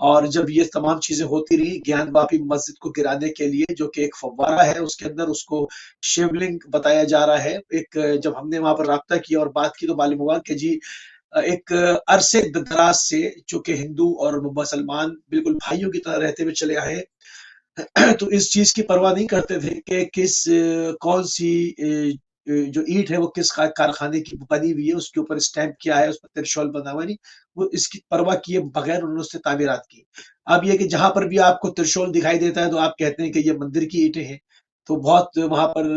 اور جب یہ تمام چیزیں ہوتی رہی، گیان واپی مسجد کو گرانے کے لیے جو کہ ایک فوارہ ہے، اس کے اندر اس کو شیولنگ بتایا جا رہا ہے، ایک جب ہم نے وہاں پر رابطہ کیا اور بات کی تو معلوم ہوا کہ جی ایک عرصے دراز سے چونکہ ہندو اور مسلمان بالکل بھائیوں کی طرح رہتے ہوئے چلے آئے تو اس چیز کی پرواہ نہیں کرتے تھے کہ کون سی جو اینٹ ہے وہ کس کارخانے کی بنی ہوئی ہے، اس کے اوپر اسٹیمپ کیا ہے، اس پر ترشول بنا ہوا نہیں، وہ اس کی پرواہ کیے بغیر انہوں نے اس سے تعمیرات کی۔ اب یہ کہ جہاں پر بھی آپ کو ترشول دکھائی دیتا ہے تو آپ کہتے ہیں کہ یہ مندر کی اینٹیں ہیں، تو بہت وہاں پر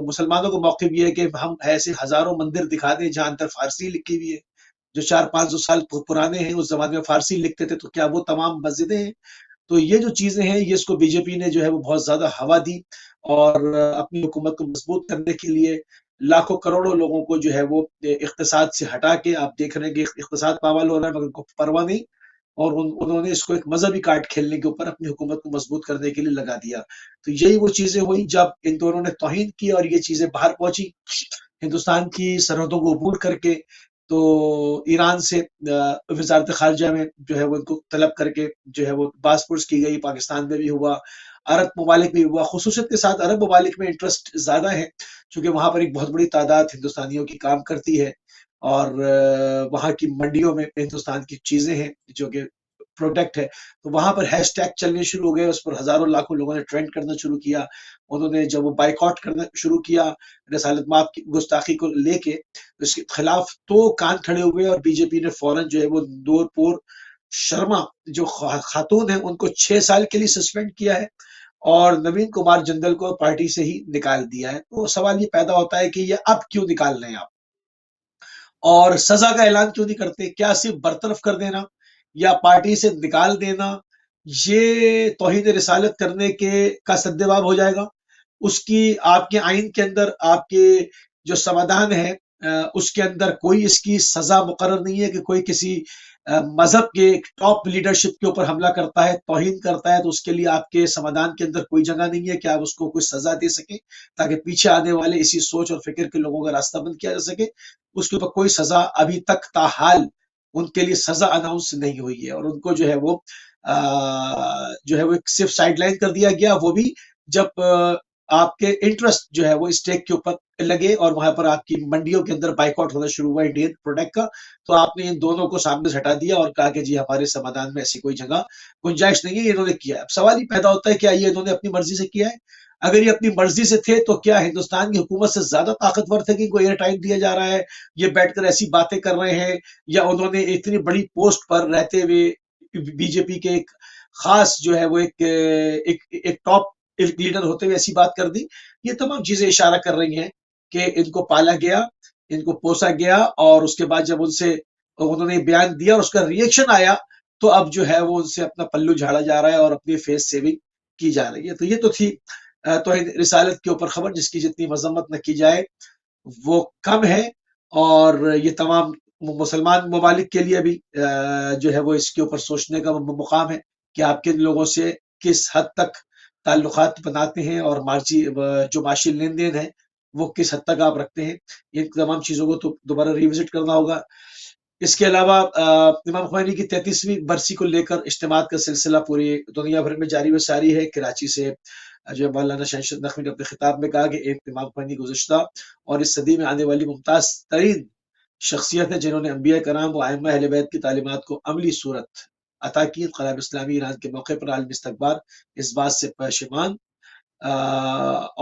مسلمانوں کو موقف یہ ہے کہ ہم ایسے ہزاروں مندر دکھا دیں جہاں اندر فارسی لکھی ہوئی ہے، جو 400-500 سال پرانے ہیں، اس زمانے میں فارسی لکھتے تھے، تو کیا وہ تمام مسجدیں ہیں؟ تو یہ جو چیزیں ہیں، یہ اس کو بی جے پی نے جو ہے وہ بہت زیادہ ہوا دی، اور اپنی حکومت کو مضبوط کرنے کے لیے لاکھوں کروڑوں لوگوں کو جو ہے وہ اقتصاد سے ہٹا کے، آپ دیکھ رہے ہیں کہ اقتصاد پامال ہو رہا ہے مگر ان کو پرواہ نہیں، اور انہوں نے اس کو ایک مذہبی کارڈ کھیلنے کے اوپر اپنی حکومت کو مضبوط کرنے کے لیے لگا دیا۔ تو یہی وہ چیزیں ہوئی جب ان دونوں نے توہین کی اور یہ چیزیں باہر پہنچی ہندوستان کی سرحدوں کو عبور کر کے، تو ایران سے وزارت خارجہ میں جو ہے وہ ان کو طلب کر کے جو ہے وہ پاسپورٹس کی گئی، پاکستان میں بھی ہوا، عرب ممالک میں ہوا، خصوصیت کے ساتھ عرب ممالک میں انٹرسٹ زیادہ ہے چونکہ وہاں پر ایک بہت بڑی تعداد ہندوستانیوں کی کام کرتی ہے، اور وہاں کی منڈیوں میں ہندوستان کی چیزیں ہیں جو کہ پروڈکٹ ہے، تو وہاں پر ہیش ٹیگ چلنے شروع ہو گئے، اس پر ہزاروں لاکھوں لوگوں نے ٹرینڈ کرنا شروع کیا، انہوں نے جب وہ بائیکاٹ کرنا شروع کیا رسالت مآب کی گستاخی کو لے کے، اس کے خلاف تو کان کھڑے ہوئے، اور بی جے پی نے فوراً جو ہے وہ نور پور شرما جو خاتون ہیں ان کو 6 سال کے لیے سسپینڈ کیا ہے، اور نوین کمار جندل کو پارٹی سے ہی نکال دیا ہے۔ تو سوال یہ پیدا ہوتا ہے کہ یہ اب کیوں نکال رہے ہیں آپ، اور سزا کا اعلان کیوں نہیں کرتے؟ کیا صرف برطرف کر دینا یا پارٹی سے نکال دینا یہ توہین رسالت کرنے کے کا سدباب ہو جائے گا؟ اس کی آپ کے آئین کے اندر، آپ کے جو سمادھان ہے اس کے اندر کوئی اس کی سزا مقرر نہیں ہے کہ کوئی کسی مذہب کے ٹاپ لیڈرشپ کے اوپر حملہ کرتا ہے، توہین کرتا ہے، تو اس کے لیے آپ کے سمادھان کے اندر کوئی جگہ نہیں ہے کہ آپ اس کو کوئی سزا دے سکیں تاکہ پیچھے آنے والے اسی سوچ اور فکر کے لوگوں کا راستہ بند کیا جا سکے۔ اس کے اوپر کوئی سزا ابھی تک تاحال ان کے لیے سزا اناؤنس نہیں ہوئی ہے، اور ان کو جو ہے وہ صرف سائیڈ لائن کر دیا گیا، وہ بھی جب آپ کے انٹرسٹ جو ہے وہ اسٹیک کے اوپر لگے اور وہاں پر آپ کی منڈیوں کے اندر بائیکاٹ ہونا شروع ہوا انڈین پروڈکٹ کا، تو آپ نے ان دونوں کو سامنے سے ہٹا دیا اور کہا کہ جی ہمارے سمادھان میں ایسی کوئی جگہ گنجائش نہیں ہے، یہ انہوں نے کیا ہے۔ اب سوال یہ پیدا ہوتا ہے کیا یہ انہوں نے اپنی مرضی سے کیا ہے؟ اگر یہ اپنی مرضی سے تھے تو کیا ہندوستان کی حکومت سے زیادہ طاقتور تھے کہ ان کو ایئر ٹائم دیا جا رہا ہے، یہ بیٹھ کر ایسی باتیں کر رہے ہیں، یا انہوں نے اتنی بڑی پوسٹ پر رہتے ہوئے بی جے پی کے ایک خاص جو ہے وہ ایک ٹاپ لیڈر ہوتے ہوئے ایسی بات کر دی؟ یہ تمام چیزیں اشارہ کر رہی ہیں کہ ان کو پالا گیا، ان کو پوسا گیا، اور اس کے بعد جب ان سے انہوں نے بیان دیا اور اس کا ریئیکشن آیا تو اب جو ہے وہ ان سے اپنا پلو جھاڑا جا رہا ہے اور اپنی فیس سیونگ کی جا رہی ہے۔ تو یہ تو تھی توہین رسالت کے اوپر خبر جس کی جتنی مذمت نہ کی جائے وہ کم ہے، اور یہ تمام مسلمان ممالک کے لیے بھی جو ہے وہ اس کے اوپر سوچنے کا مقام ہے کہ آپ کن لوگوں سے کس حد تک تعلقات بناتے ہیں، اور جو معاشی لین دین ہے وہ کس حد تک آپ رکھتے ہیں۔ ان تمام چیزوں کو تو دوبارہ ریوزٹ کرنا ہوگا۔ اس کے علاوہ امام خمینی کی 33ویں برسی کو لے کر اجتماعات کا سلسلہ پوری دنیا بھر میں جاری و ساری ہے۔ کراچی سے جو مولانا شہنشاہ نقوی نے اپنے خطاب میں کہا کہ ایک امام خمینی گزشتہ اور اس صدی میں آنے والی ممتاز ترین شخصیت ہے جنہوں نے انبیاء کرام و ائمہ اہل بیت کی تعلیمات کو عملی صورت عطا کی۔ انقلاب اسلامی ایران کے موقع پر عالمی استکبار اس بات سے پشیمان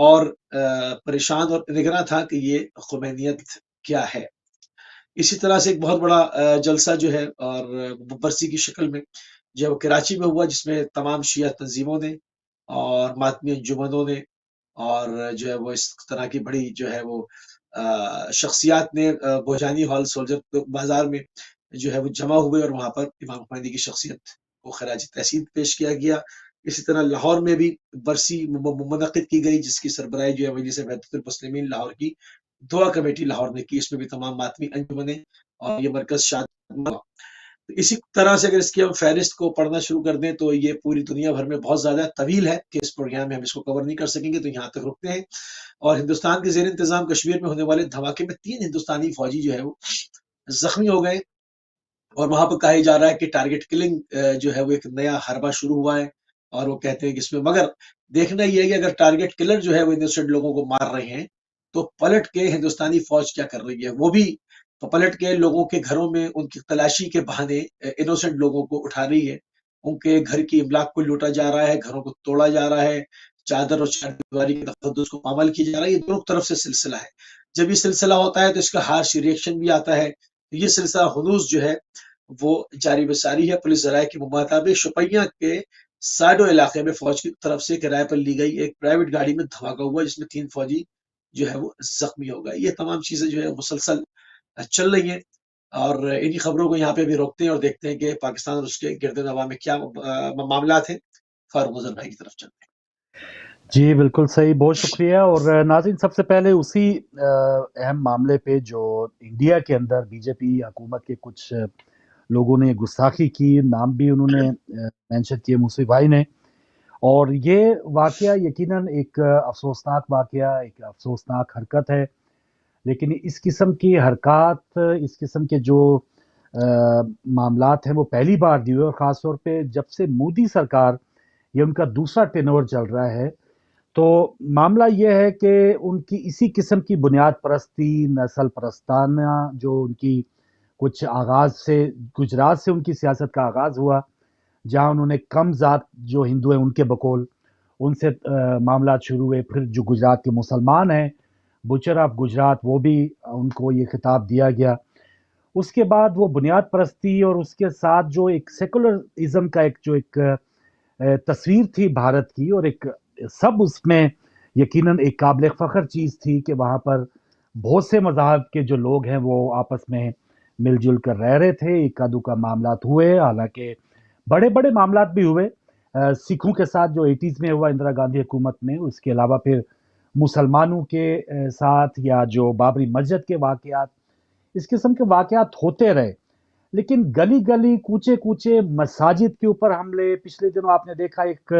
اور پریشان اور نگراں تھا کہ یہ خمینیت کیا ہے۔ اسی طرح سے ایک بہت بڑا جلسہ جو ہے اور برسی کی شکل میں جو کراچی میں ہوا، جس میں تمام شیعہ تنظیموں نے اور ماتمی انجمنوں نے اور جو ہے وہ اس طرح کی بڑی جو ہے وہ شخصیات نے بہجانی ہال سولجر بازار میں جو ہے وہ جمع ہوئے، اور وہاں پر امام خمینی کی شخصیت کو خراج تحسین پیش کیا گیا۔ اسی طرح لاہور میں بھی برسی منعقد کی گئی جس کی سربراہی جو ہے مجلس وحدت المسلمین لاہور کی دعا کمیٹی لاہور نے کی، اس میں بھی تمام ماتمی انجمنیں اور یہ مرکز شاد۔ اسی طرح سے اگر اس کی ہم فہرست کو پڑھنا شروع کر دیں تو یہ پوری دنیا بھر میں بہت زیادہ طویل ہے کہ اس پروگرام میں ہم اس کو کور نہیں کر سکیں گے، تو یہاں تک رکتے ہیں۔ اور ہندوستان کے زیر انتظام کشمیر میں ہونے والے دھماکے میں 3 ہندوستانی فوجی جو ہے وہ زخمی ہو گئے، اور وہاں پر کہا جا رہا ہے کہ ٹارگٹ کلنگ جو ہے وہ ایک نیا حربہ شروع ہوا ہے، اور وہ کہتے ہیں کہ اس میں مگر دیکھنا یہ ہے کہ اگر ٹارگٹ کلر جو ہے وہ انوسنٹ لوگوں کو مار رہے ہیں تو پلٹ کے ہندوستانی فوج کیا کر رہی ہے، وہ بھی پلٹ کے لوگوں کے گھروں میں ان کی تلاشی کے بہانے انوسنٹ لوگوں کو اٹھا رہی ہے، ان کے گھر کی املاک کو لوٹا جا رہا ہے، گھروں کو توڑا جا رہا ہے، چادر اور چار دیواری کے تقدس کو پامال کی جا رہا ہے۔ یہ دونوں طرف سے سلسلہ ہے، جب یہ سلسلہ ہوتا ہے تو اس کا ہارش ریئیکشن بھی آتا ہے۔ یہ سلسلہ ہنوز جو ہے وہ جاری بساری ہے۔ پولیس ذرائع کے مطابق شوپیاں کے ساڈو علاقے میں فوج کی طرف سے کرائے پر لی گئی ایک پرائیویٹ گاڑی میں دھماکہ ہوا جس میں 3 فوجی جو ہے وہ زخمی ہو گئے۔ یہ تمام چیزیں جو ہے مسلسل چل رہی ہیں، اور انہی خبروں کو یہاں پہ بھی روکتے ہیں اور دیکھتے ہیں کہ پاکستان اور اس کے گرد نواح میں کیا معاملات ہیں۔ فاروق مظہر بھائی کی طرف چلتے ہیں۔ جی بالکل صحیح، بہت شکریہ۔ اور ناظرین، سب سے پہلے اسی اہم معاملے پہ جو انڈیا کے اندر بی جے پی حکومت کے کچھ لوگوں نے گستاخی کی، نام بھی انہوں نے مینشن کیے موسوی بھائی نے، اور یہ واقعہ یقیناً ایک افسوسناک واقعہ، ایک افسوسناک حرکت ہے، لیکن اس قسم کی حرکات، اس قسم کے جو معاملات ہیں وہ پہلی بار نہیں ہوئے، اور خاص طور پہ جب سے مودی سرکار، یہ ان کا دوسرا ٹینور چل رہا ہے، تو معاملہ یہ ہے کہ ان کی اسی قسم کی بنیاد پرستی، نسل پرستانہ جو ان کی کچھ آغاز سے، گجرات سے ان کی سیاست کا آغاز ہوا، جہاں انہوں نے کم ذات جو ہندو ہیں ان کے بقول ان سے معاملات شروع ہوئے، پھر جو گجرات کے مسلمان ہیں، بچر آف گجرات، وہ بھی ان کو یہ خطاب دیا گیا۔ اس کے بعد وہ بنیاد پرستی اور اس کے ساتھ جو ایک سیکولرزم کا ایک جو ایک تصویر تھی بھارت کی، اور ایک سب اس میں یقیناً ایک قابل فخر چیز تھی کہ وہاں پر بہت سے مذاہب کے جو لوگ ہیں وہ آپس میں مل جل کر رہ رہے تھے، اکا دکا معاملات ہوئے، حالانکہ بڑے بڑے معاملات بھی ہوئے سکھوں کے ساتھ جو 80s میں ہوا اندرا گاندھی حکومت میں، اس کے علاوہ پھر مسلمانوں کے ساتھ، یا جو بابری مسجد کے واقعات، اس قسم کے واقعات ہوتے رہے، لیکن گلی گلی کوچے کوچے مساجد کے اوپر حملے، پچھلے دنوں آپ نے دیکھا ایک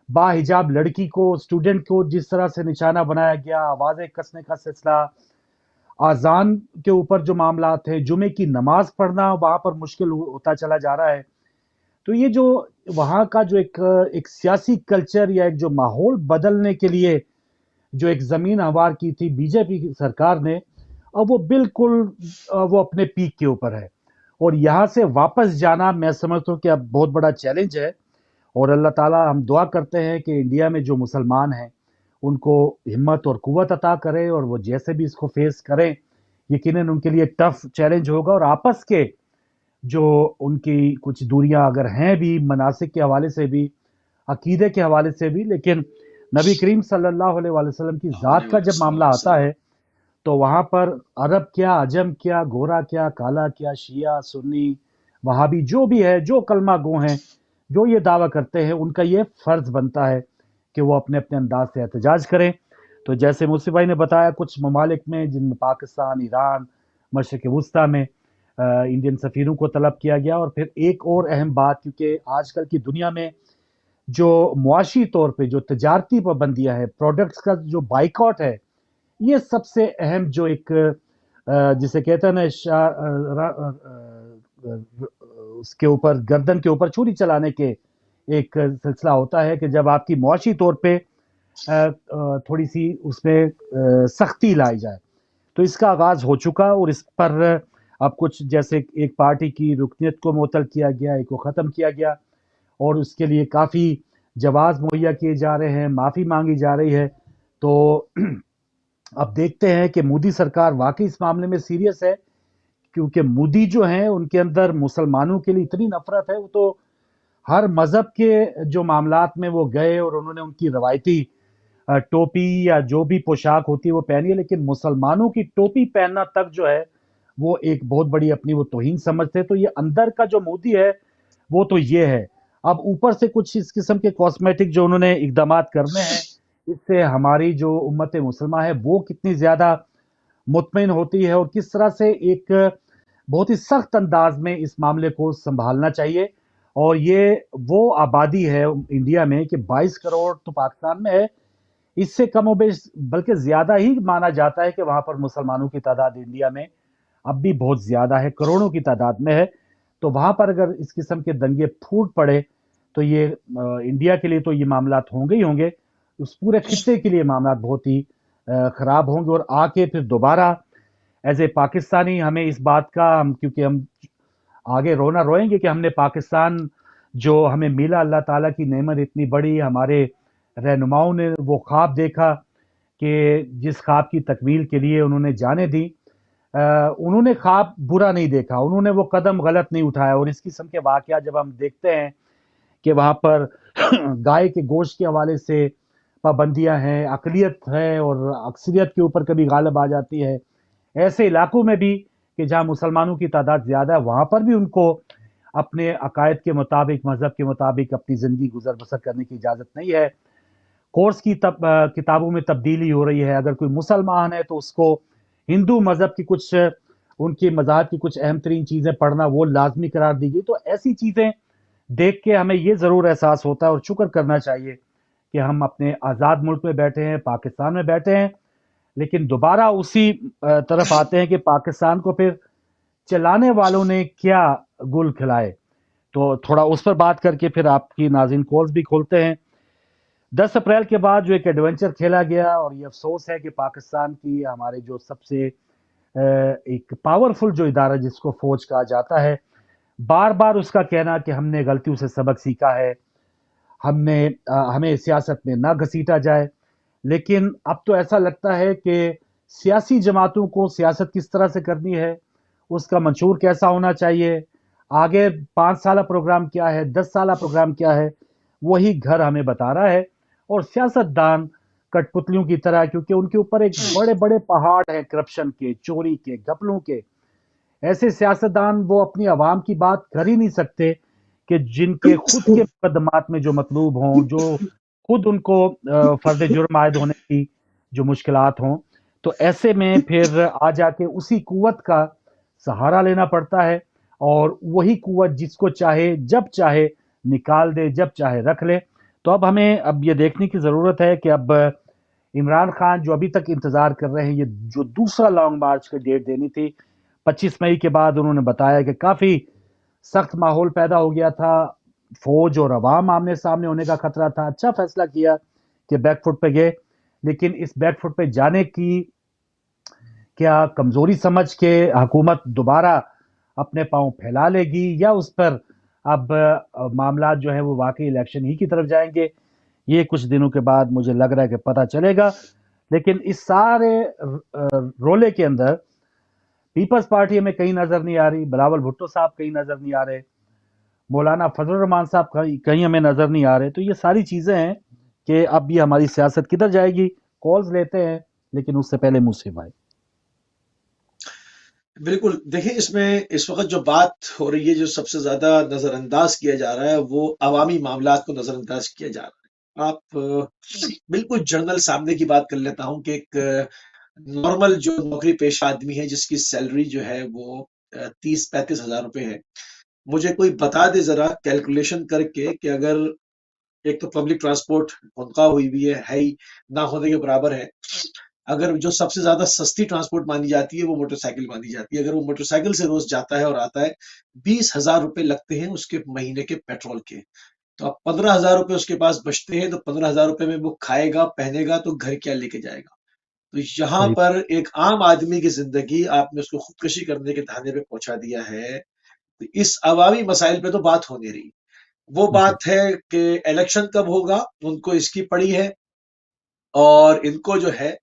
با حجاب لڑکی کو، اسٹوڈنٹ کو جس طرح سے نشانہ بنایا گیا، آوازیں کسنے کا سلسلہ، آذان کے اوپر جو معاملات ہیں، جمعے کی نماز پڑھنا وہاں پر مشکل ہوتا چلا جا رہا ہے۔ تو یہ جو وہاں کا جو ایک سیاسی کلچر یا ایک جو ماحول بدلنے کے لیے جو ایک زمین ہموار کی تھی بی جے پی کی سرکار نے، اب وہ بالکل وہ اپنے پیک کے اوپر ہے، اور یہاں سے واپس جانا میں سمجھتا ہوں کہ اب بہت بڑا چیلنج ہے، اور اللہ تعالیٰ ہم دعا کرتے ہیں کہ انڈیا میں جو مسلمان ہیں ان کو ہمت اور قوت عطا کرے، اور وہ جیسے بھی اس کو فیس کریں، یقیناً ان کے لیے ٹف چیلنج ہوگا، اور آپس کے جو ان کی کچھ دوریاں اگر ہیں بھی، مناسک کے حوالے سے بھی، عقیدے کے حوالے سے بھی، لیکن نبی کریم صلی اللہ علیہ وآلہ وسلم کی ذات کا جب معاملہ آتا ہے تو وہاں پر عرب کیا، عجم کیا، گورا کیا، کالا کیا، شیعہ، سنی، وہابی، جو بھی ہے، جو کلمہ گو ہیں، جو یہ دعویٰ کرتے ہیں، ان کا یہ فرض بنتا ہے کہ وہ اپنے اپنے انداز سے احتجاج کریں۔ تو جیسے موسی بھائی نے بتایا، کچھ ممالک میں جن میں پاکستان، ایران، مشرق وسطیٰ میں انڈین سفیروں کو طلب کیا گیا، اور پھر ایک اور اہم بات، کیونکہ آج کل کی دنیا میں جو معاشی طور پہ جو تجارتی پابندیاں ہیں، پروڈکٹس کا جو بائیکاٹ ہے، یہ سب سے اہم جو ایک جسے کہتے ہیں نا اس کے اوپر، گردن کے اوپر چھری چلانے کے ایک سلسلہ ہوتا ہے کہ جب آپ کی معاشی طور پہ تھوڑی سی اس میں سختی لائی جائے، تو اس کا آغاز ہو چکا، اور اس پر اب کچھ جیسے ایک پارٹی کی رکنیت کو معطل کیا گیا، ایک کو ختم کیا گیا، اور اس کے لیے کافی جواز مہیا کیے جا رہے ہیں، معافی مانگی جا رہی ہے۔ تو اب دیکھتے ہیں کہ مودی سرکار واقعی اس معاملے میں سیریس ہے، کیونکہ مودی جو ہیں ان کے اندر مسلمانوں کے لیے اتنی نفرت ہے، وہ تو ہر مذہب کے جو معاملات میں وہ گئے اور انہوں نے ان کی روایتی ٹوپی یا جو بھی پوشاک ہوتی ہے وہ پہنی ہے، لیکن مسلمانوں کی ٹوپی پہننا تک جو ہے وہ ایک بہت بڑی اپنی وہ توہین سمجھتے ہیں۔ تو یہ اندر کا جو مودی ہے وہ تو یہ ہے، اب اوپر سے کچھ اس قسم کے کاسمیٹک جو انہوں نے اقدامات کرنے ہیں، اس سے ہماری جو امت مسلمہ ہے وہ کتنی زیادہ مطمئن ہوتی ہے، اور کس طرح سے ایک بہت ہی سخت انداز میں اس معاملے کو سنبھالنا چاہیے۔ اور یہ وہ آبادی ہے انڈیا میں کہ 22 کروڑ تو پاکستان میں ہے، اس سے کم و بیش بلکہ زیادہ ہی مانا جاتا ہے کہ وہاں پر مسلمانوں کی تعداد انڈیا میں اب بھی بہت زیادہ ہے، کروڑوں کی تعداد میں ہے، تو وہاں پر اگر اس قسم کے دنگے پھوٹ پڑے تو یہ انڈیا کے لیے تو یہ معاملات ہوں گے ہی ہوں گے، اس پورے خطے کے لیے معاملات بہت ہی خراب ہوں گے، اور آ کے پھر دوبارہ ایز اے پاکستانی ہمیں اس بات کا کیونکہ ہم آگے رونا روئیں گے کہ ہم نے پاکستان جو ہمیں ملا، اللہ تعالیٰ کی نعمت اتنی بڑی، ہمارے رہنماؤں نے وہ خواب دیکھا کہ جس خواب کی تکمیل کے لیے انہوں نے جانیں دی، انہوں نے خواب برا نہیں دیکھا، انہوں نے وہ قدم غلط نہیں اٹھایا، اور اس قسم کے واقعات جب ہم دیکھتے ہیں کہ وہاں پر گائے کے گوشت کے حوالے سے پابندیاں ہیں، اقلیت ہے اور اکثریت کے اوپر کبھی غالب آ جاتی ہے، ایسے علاقوں میں بھی کہ جہاں مسلمانوں کی تعداد زیادہ ہے وہاں پر بھی ان کو اپنے عقائد کے مطابق، مذہب کے مطابق اپنی زندگی گزر بسر کرنے کی اجازت نہیں ہے۔ کورس کی کتابوں میں تبدیلی ہو رہی ہے، اگر کوئی مسلمان ہے تو اس کو ہندو مذہب کی کچھ، ان کے مذاہب کی کچھ اہم ترین چیزیں پڑھنا وہ لازمی قرار دی گئی۔ تو ایسی چیزیں دیکھ کے ہمیں یہ ضرور احساس ہوتا ہے اور شکر کرنا چاہیے کہ ہم اپنے آزاد ملک میں بیٹھے ہیں، پاکستان میں بیٹھے ہیں، لیکن دوبارہ اسی طرف آتے ہیں کہ پاکستان کو پھر چلانے والوں نے کیا گل کھلائے۔ تو تھوڑا اس پر بات کر کے پھر آپ کی ناظرین کالز بھی کھولتے ہیں۔ 10 اپریل کے بعد جو ایک ایڈونچر کھیلا گیا، اور یہ افسوس ہے کہ پاکستان کی ہمارے جو سب سے ایک پاورفل جو ادارہ جس کو فوج کہا جاتا ہے، بار بار اس کا کہنا کہ ہم نے غلطیوں سے سبق سیکھا ہے، ہمیں سیاست میں نہ گھسیٹا جائے، لیکن اب تو ایسا لگتا ہے کہ سیاسی جماعتوں کو سیاست کس طرح سے کرنی ہے، اس کا منشور کیسا ہونا چاہیے، آگے 5 سالہ پروگرام کیا ہے، 10 سالہ پروگرام کیا ہے، وہی گھر ہمیں بتا رہا ہے۔ اور سیاست دان کٹ پتلیوں کی طرح، کیونکہ ان کے اوپر ایک بڑے بڑے پہاڑ ہیں کرپشن کے، چوری کے، گھپلوں کے، ایسے سیاستدان وہ اپنی عوام کی بات کر ہی نہیں سکتے کہ جن کے خود کے مقدمات میں جو مطلوب ہوں، جو خود ان کو فرد جرم عائد ہونے کی جو مشکلات ہوں، تو ایسے میں پھر آ جا کے اسی قوت کا سہارا لینا پڑتا ہے، اور وہی قوت جس کو چاہے جب چاہے نکال دے، جب چاہے رکھ لے۔ تو اب ہمیں یہ دیکھنے کی ضرورت ہے کہ اب عمران خان جو ابھی تک انتظار کر رہے ہیں، یہ جو دوسرا لانگ مارچ کی ڈیٹ دینی تھی 25 مئی کے بعد، انہوں نے بتایا کہ کافی سخت ماحول پیدا ہو گیا تھا، فوج اور عوام آمنے سامنے ہونے کا خطرہ تھا، اچھا فیصلہ کیا کہ بیک فٹ پہ گئے، لیکن اس بیک فٹ پہ جانے کی کیا کمزوری سمجھ کے حکومت دوبارہ اپنے پاؤں پھیلا لے گی، یا اس پر اب معاملات جو ہیں وہ واقعی الیکشن ہی کی طرف جائیں گے؟ یہ کچھ دنوں کے بعد مجھے لگ رہا ہے کہ پتہ چلے گا۔ لیکن اس سارے رولے کے اندر پیپلز پارٹی ہمیں کہیں نظر نہیں آ رہی، بلاول بھٹو صاحب کہیں نظر نہیں آ رہے، مولانا فضل الرحمان صاحب کہیں ہمیں نظر نہیں آ رہے۔ تو یہ ساری چیزیں ہیں کہ اب یہ ہماری سیاست کدھر جائے گی۔ کالز لیتے ہیں، لیکن اس سے پہلے موسیٰ بھائی۔ بالکل، دیکھیں اس میں اس وقت جو بات ہو رہی ہے، جو سب سے زیادہ نظر انداز کیا جا رہا ہے وہ عوامی معاملات کو نظر انداز کیا جا رہا ہے۔ آپ بالکل جنرل سامنے کی بات کر لیتا ہوں کہ ایک نارمل جو نوکری پیشہ آدمی ہے جس کی سیلری جو ہے وہ 30-35 ہزار روپے ہے، مجھے کوئی بتا دے ذرا کیلکولیشن کر کے کہ اگر ایک تو پبلک ٹرانسپورٹ منقطع ہوئی بھی ہے ہی نہ ہونے کے برابر ہے، اگر جو سب سے زیادہ سستی ٹرانسپورٹ مانی جاتی ہے وہ موٹر سائیکل مانی جاتی ہے، اگر وہ موٹر سائیکل سے روز جاتا ہے اور آتا ہے، 20,000 روپے لگتے ہیں اس کے مہینے کے پیٹرول کے، تو اب 15,000 روپے اس کے پاس بچتے ہیں، تو 15,000 روپے میں وہ کھائے گا پہنے گا تو گھر کیا لے کے جائے گا؟ تو یہاں صحیح، پر ایک عام آدمی کی زندگی آپ نے اس کو خودکشی کرنے کے دھانے پہ پہنچا دیا ہے۔ تو اس عوامی مسائل پہ تو بات ہو نہیں رہی، وہ جی، بات ہے کہ الیکشن کب ہوگا ان کو اس کی پڑی ہے، اور ان کو جو ہے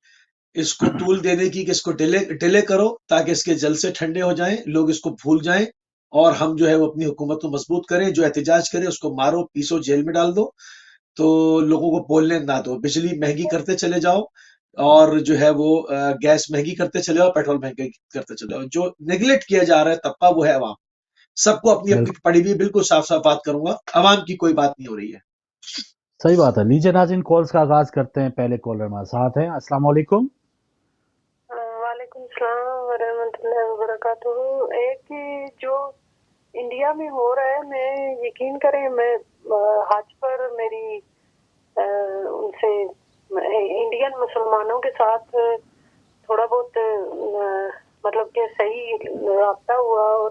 اس کو ٹول دینے کی کہ اس کو ڈیلے کرو تاکہ اس کے جل سے ٹھنڈے ہو جائیں، لوگ اس کو بھول جائیں، اور ہم جو ہے وہ اپنی حکومت کو مضبوط کریں، جو احتجاج کرے اس کو مارو پیسو جیل میں ڈال دو، تو لوگوں کو بولنے نہ دو، بجلی مہنگی کرتے چلے جاؤ، اور جو ہے وہ گیس مہنگی کرتے چلے جاؤ، پیٹرول مہنگی کرتے چلے جاؤ، جو نیگلیکٹ کیا جا رہا ہے طبقہ وہ ہے عوام۔ سب کو اپنی اپنی بالکل پڑی ہوئی بالکل صاف صاف بات کروں گا، عوام کی کوئی بات نہیں ہو رہی ہے۔ صحیح بات ہے۔ لیجیے ناظرین کالز کا آغاز کرتے ہیں، پہلے کالر ہمارے ساتھ ہیں۔ السلام علیکم۔ وعلیکم السلام ورحمۃ اللہ وبرکاتہ۔ ایک جو انڈیا میں ہو رہا ہے، میں یقین کریں میں حج پر میری ان سے انڈین مسلمانوں کے ساتھ تھوڑا بہت مطلب کہ صحیح رابطہ ہوا، اور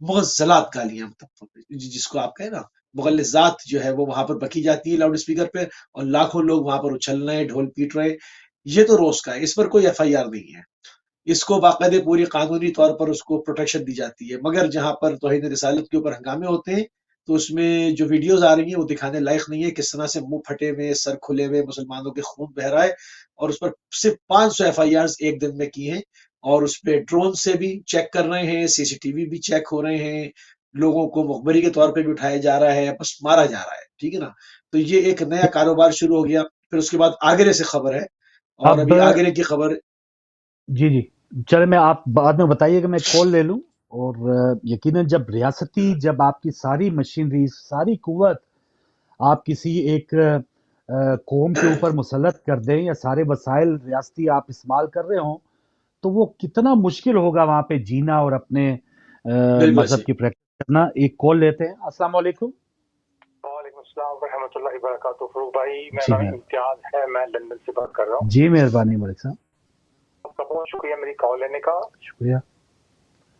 مغزلات گالیاں جس کو آپ کہیں نا مغلظات جو ہے وہ وہاں پر بکی جاتی ہے لاؤڈ اسپیکر پہ، اور لاکھوں لوگ وہاں پر اچھل رہے ہیں، ڈھول پیٹ رہے ہیں. یہ تو روز کا ہے، اس پر کوئی ایف آئی آر نہیں ہے، اس کو باقاعدہ پوری قانونی طور پر اس کو پروٹیکشن دی جاتی ہے. مگر جہاں پر توہین رسالت کے اوپر ہنگامے ہوتے ہیں تو اس میں جو ویڈیوز آ رہی ہیں وہ دکھانے لائق نہیں ہے، کس طرح سے منہ پھٹے ہوئے، سر کھلے ہوئے، مسلمانوں کے خون بہ رہا ہے. اور اس پر صرف 500 ایف آئی آرز ایک دن میں کی ہیں، اور اس پہ ڈرون سے بھی چیک کر رہے ہیں، سی سی ٹی وی بھی چیک ہو رہے ہیں، لوگوں کو مخبری کے طور پہ بھی اٹھایا جا رہا ہے، بس مارا جا رہا ہے. ٹھیک ہے نا؟ تو یہ ایک نیا کاروبار شروع ہو گیا. پھر اس کے بعد آگرے سے خبر ہے، اور اب ابھی آگرے کی خبر. جی چلے، میں آپ بعد میں بتائیے کہ میں کال لے لوں. اور یقیناً جب آپ کی ساری مشینری، ساری قوت آپ کسی ایک قوم کے اوپر مسلط کر دیں، یا سارے وسائل ریاستی آپ استعمال کر رہے ہوں، تو وہ کتنا مشکل ہوگا وہاں پہ جینا اور اپنے بالکل مذہب کی پریکٹس کرنا. ایک کال لیتے ہیں. السلام علیکم. وعلیکم السلام ورحمۃ اللہ وبرکاتہ. فروغ بھائی، جی میرا نام امتیاز ہے، میں لندن سے بات کر رہا ہوں. جی مہربانی ملک صاحب. آپ کا بہت شکریہ میری کال لینے کا. شکریہ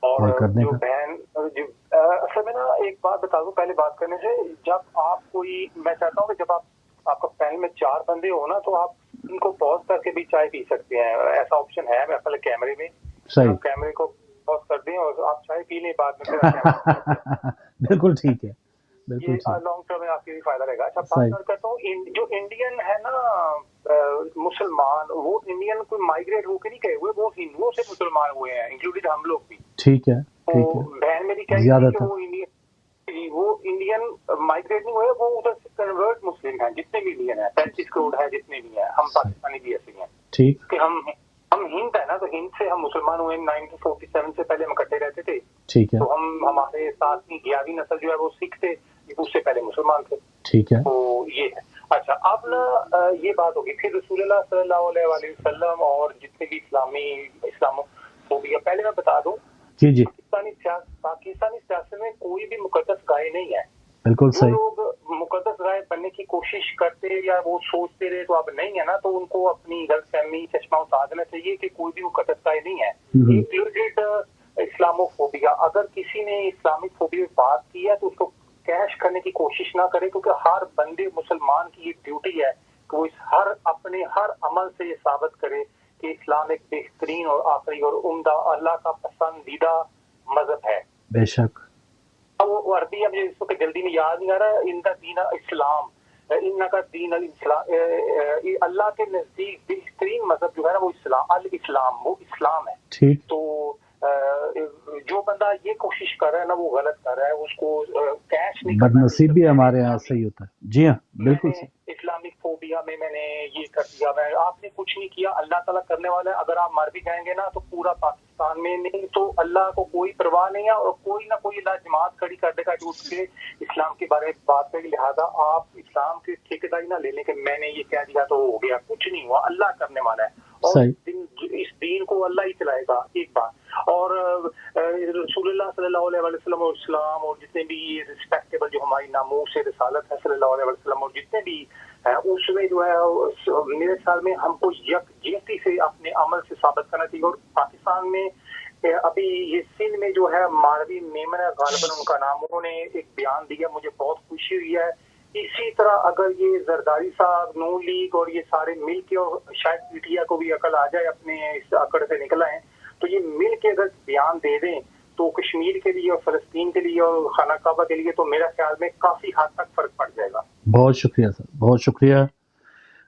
اور کال کرنے جو کا. بہن اصل میں نا ایک بات بتا دوں پہلے بات کرنے سے، جب آپ کوئی، میں چاہتا ہوں کہ جب آپ کا پینل میں 4 بندے ہو نا تو آپ ان کو پوز کر کے بھی چائے پی سکتے ہیں. ایسا آپشن ہے پہلے کیمرے میں، صحیح. آپ کیمرے کو پوز کر دیں اور آپ چائے پی لیں بعد میں پھر. بالکل ٹھیک ہے، بالکل یہ ٹھیک. لانگ ٹرم میں آپ کے بھی فائدہ رہے گا. اچھا، صحیح. بات کرتا ہوں جو انڈین ہے نا مسلمان، وہ انڈین کوئی مائگریٹ ہو کے نہیں گئے ہوئے، وہ ہندوؤں سے مسلمان ہوئے ہیں، انکلوڈیڈ ہم لوگ بھی. ٹھیک ہے، تو ٹھیک ہے. بہن میری کہہ رہی زیادہ تھی کہ وہ انڈین مائگریٹ نہیں ہوئے، وہ ادھر سے کنورٹ مسلم ہیں، جتنے بھی انڈین ہیں 35 کروڑ ہے، جتنے بھی ہیں. ہم پاکستانی بھی ایسے ہیں ٹھیک. کہ ہم ہند ہے نا، تو ہند سے ہم مسلمان ہوئے. 1947 سے پہلے ہم اکٹھے رہتے تھے. ٹھیک ہے. تو ہمارے ساتھ کی 11ویں نسل جو ہے وہ سکھ تھے، اس سے پہلے مسلمان تھے. ٹھیک ہے. تو یہ ہے. اچھا، اب نا یہ بات ہوگی پھر رسول اللہ صلی اللہ علیہ وآلہ وسلم اور جتنے بھی اسلاموفوبیا. پہلے میں بتا دوں، جی پاکستانی سیاست میں کوئی بھی مقدس گائے نہیں ہے. بالکل جو صحیح. لوگ مقدس رائے بننے کی کوشش کرتے یا وہ سوچتے رہے تو اب نہیں ہے نا، تو ان کو اپنی غلط فہمی چشمہ اتار دینا چاہیے کہ کوئی بھی مقدس رائے نہیں ہے. Included Islamophobia. اگر کسی نے اسلامک فوبیا بات کی ہے تو اس کو کیش کرنے کی کوشش نہ کرے، کیونکہ ہر بندے مسلمان کی یہ ڈیوٹی ہے کہ وہ اپنے ہر عمل سے یہ ثابت کرے کہ اسلام ایک بہترین اور آخری اور عمدہ اللہ کا پسندیدہ مذہب ہے. بے شک. وہ عربی اب اس کو جلدی میں یاد نہیں آ رہا. ان کا دین اسلام، ان کا دین الاسلام، اللہ کے نزدیک بہترین مذہب جو ہے نا وہ الاسلام، وہ اسلام ہے. ٹھیک. تو جو بندہ یہ کوشش کر رہا ہے نا وہ غلط کر رہا ہے. اس کو کیش نہیں کرنا. بدنصیب بھی ہمارے یہاں صحیح ہوتا ہے. جی ہاں، بالکل صحیح. اسلامک فوبیا میں نے یہ کر دیا. آپ نے کچھ نہیں کیا، اللہ تعالیٰ کرنے والا ہے. اگر آپ مر بھی جائیں گے نا تو پورا پاکستان میں نہیں تو اللہ کو کوئی پرواہ نہیں ہے، اور کوئی نہ کوئی اللہ جماعت کھڑی کر دے گا جو اس کے اسلام کے بارے میں بات کرے. لہٰذا آپ اسلام کی ٹھیکیداری نہ لے لیں کہ میں نے یہ کہہ دیا تو ہو گیا. کچھ نہیں ہوا، اللہ کرنے والا ہے، اور اس دین کو اللہ ہی چلائے گا. ایک بات. اور رسول اللہ صلی اللہ علیہ وسلم اور اسلام اور جتنے بھی ریسپیکٹیبل جو ہماری ناموس رسالت ہے صلی اللہ علیہ وسلم اور جتنے بھی ہیں، اس میں جو ہے میرے خیال میں ہم کو یکجہتی سے اپنے عمل سے ثابت کرنا چاہیے. اور پاکستان میں ابھی یہ سندھ میں جو ہے ماروی میمن غالباً ان کا نام، انہوں نے ایک بیان دیا، مجھے بہت خوشی ہوئی ہے. اسی طرح اگر یہ زرداری صاحب، نون لیگ اور یہ سارے مل کے، اور شاید پی ٹی آئی کو بھی عقل آ جائے، اپنے اس اکڑ سے نکل آئیں، تو یہ مل کے اگر بیان دے دیں تو کشمیر کے لیے اور فلسطین کے لیے اور خانہ کعبہ کے لیے تو میرا خیال میں کافی حد تک فرق پڑ جائے گا. بہت شکریہ سر، بہت شکریہ.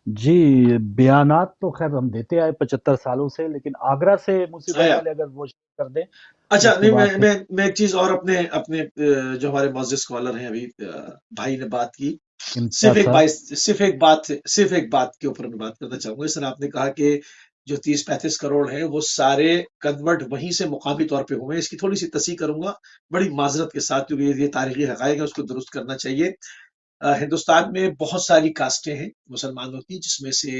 جی، بیانات تو خیر ہم دیتے آئے 75 سالوں سے، لیکن آگرہ سے موسی بھائی پہلے اگر وہ کر دیں. اچھا نہیں، میں ایک چیز اور اپنے جو ہمارے معزز اسکالر ہیں ابھی بھائی نے بات کی، صرف ایک بات کے اوپر میں بات کرنا چاہوں گا. سر آپ نے کہا کہ جو 30-35 کروڑ ہیں وہ سارے کنورٹ وہیں سے مقامی طور پہ ہوئے. اس کی تھوڑی سی تصحیح کروں گا بڑی معذرت کے ساتھ، کیونکہ یہ تاریخی حقائق ہے، اس کو درست کرنا چاہیے. ہندوستان میں بہت ساری کاسٹیں ہیں مسلمانوں کی، جس میں سے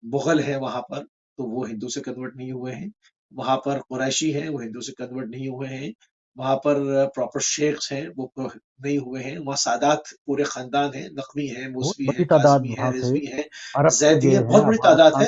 مغل ہیں وہاں پر، تو وہ ہندو سے کنورٹ نہیں ہوئے ہیں. وہاں پر قریشی ہیں، وہ ہندو سے کنورٹ نہیں ہوئے ہیں. وہاں پر پراپر شیخs ہیں، وہ نہیں ہوئے ہیں. وہاں سادات پورے خاندان ہیں، نقوی ہیں، موسوی ہیں، کاظمی ہیں، رضوی ہیں، زیدی ہیں، بہت بڑی تعداد ہے.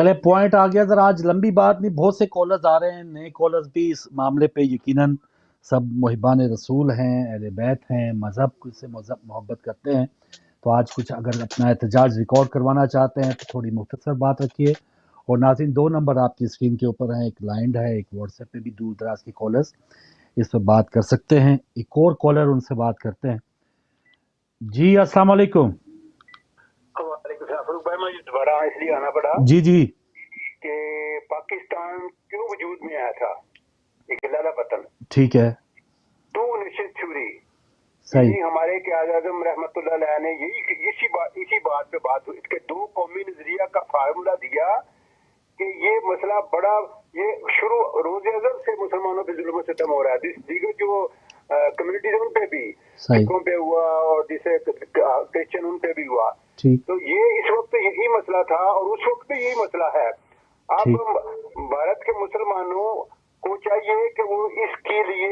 چلے پوائنٹ آ گیا. ذرا آج لمبی بات نہیں, بہت سے کالرز آ رہے ہیں, نئے کالرز بھی اس معاملے پہ یقیناً سب محبان رسول ہیں, اہل بیت ہیں, مذہب سے محبت کرتے ہیں. تو آج کچھ اگر اپنا احتجاج ریکارڈ کروانا چاہتے ہیں تو تھوڑی مختصر بات رکھیے. اور ناظرین 2 نمبر آپ کی اسکرین کے اوپر ہیں, ایک لائنڈ ہے, ایک واٹس ایپ پہ بھی دور دراز کے کالرز اس پہ بات کر سکتے ہیں. ایک اور کالر ان سے بات کرتے ہیں. جی السلام علیکم. وعلیکم السلام. فاروق بھائی مجھے دوبارہ اس لیے آنا پڑا جی جی کہ پاکستان کیوں وجود میں آیا تھا, ایک لالا پتن, ٹھیک ہے, تو نشست تھیوری, صحیح, یہی ہمارے قائد اعظم رحمۃ اللہ علیہ نے اسی بات پہ بات ہوئی, اس کے 2 قومی نظریہ کا فارمولہ دیا کہ یہ مسئلہ بڑا, یہ شروع روز ازل سے مسلمانوں پہ ظلم و ستم ہو رہا ہے. دیگر جو کمیونٹیز ان پہ بھی, سکھوں پہ ہوا اور جسے کرسچن ان پہ بھی ہوا, تو یہ اس وقت یہی مسئلہ تھا اور اس وقت بھی یہی مسئلہ ہے. اب بھارت کے مسلمانوں کو چاہیے کہ وہ اس کے لیے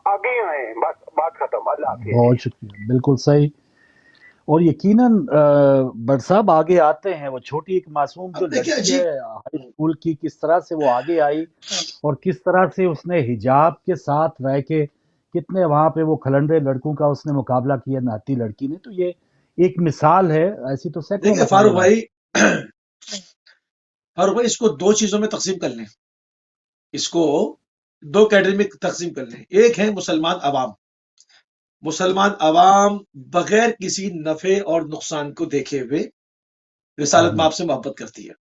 آگے آئیں. بات ختم. اللہ حافظ. بہت شکریہ, بالکل صحیح. اور یقیناً بٹ صاحب آگے آتے ہیں. وہ چھوٹی ایک معصوم جو لڑکی ہے ہائی اسکول کی, کس طرح سے وہ آگے آئی اور کس طرح سے اس نے حجاب کے ساتھ رہ کے کتنے وہاں پہ وہ کھلنڈے لڑکوں کا اس نے مقابلہ کیا نہتی لڑکی نے. تو یہ ایک مثال ہے, ایسی تو سینکڑوں. فاروق بھائی اس کو 2 چیزوں میں تقسیم کر لیں, اس کو 2 کیٹیگری میں تقسیم کر لیں. ایک ہے مسلمان عوام. مسلمان عوام بغیر کسی نفع اور نقصان کو دیکھے ہوئے رسالت مآب سے محبت کرتی ہے,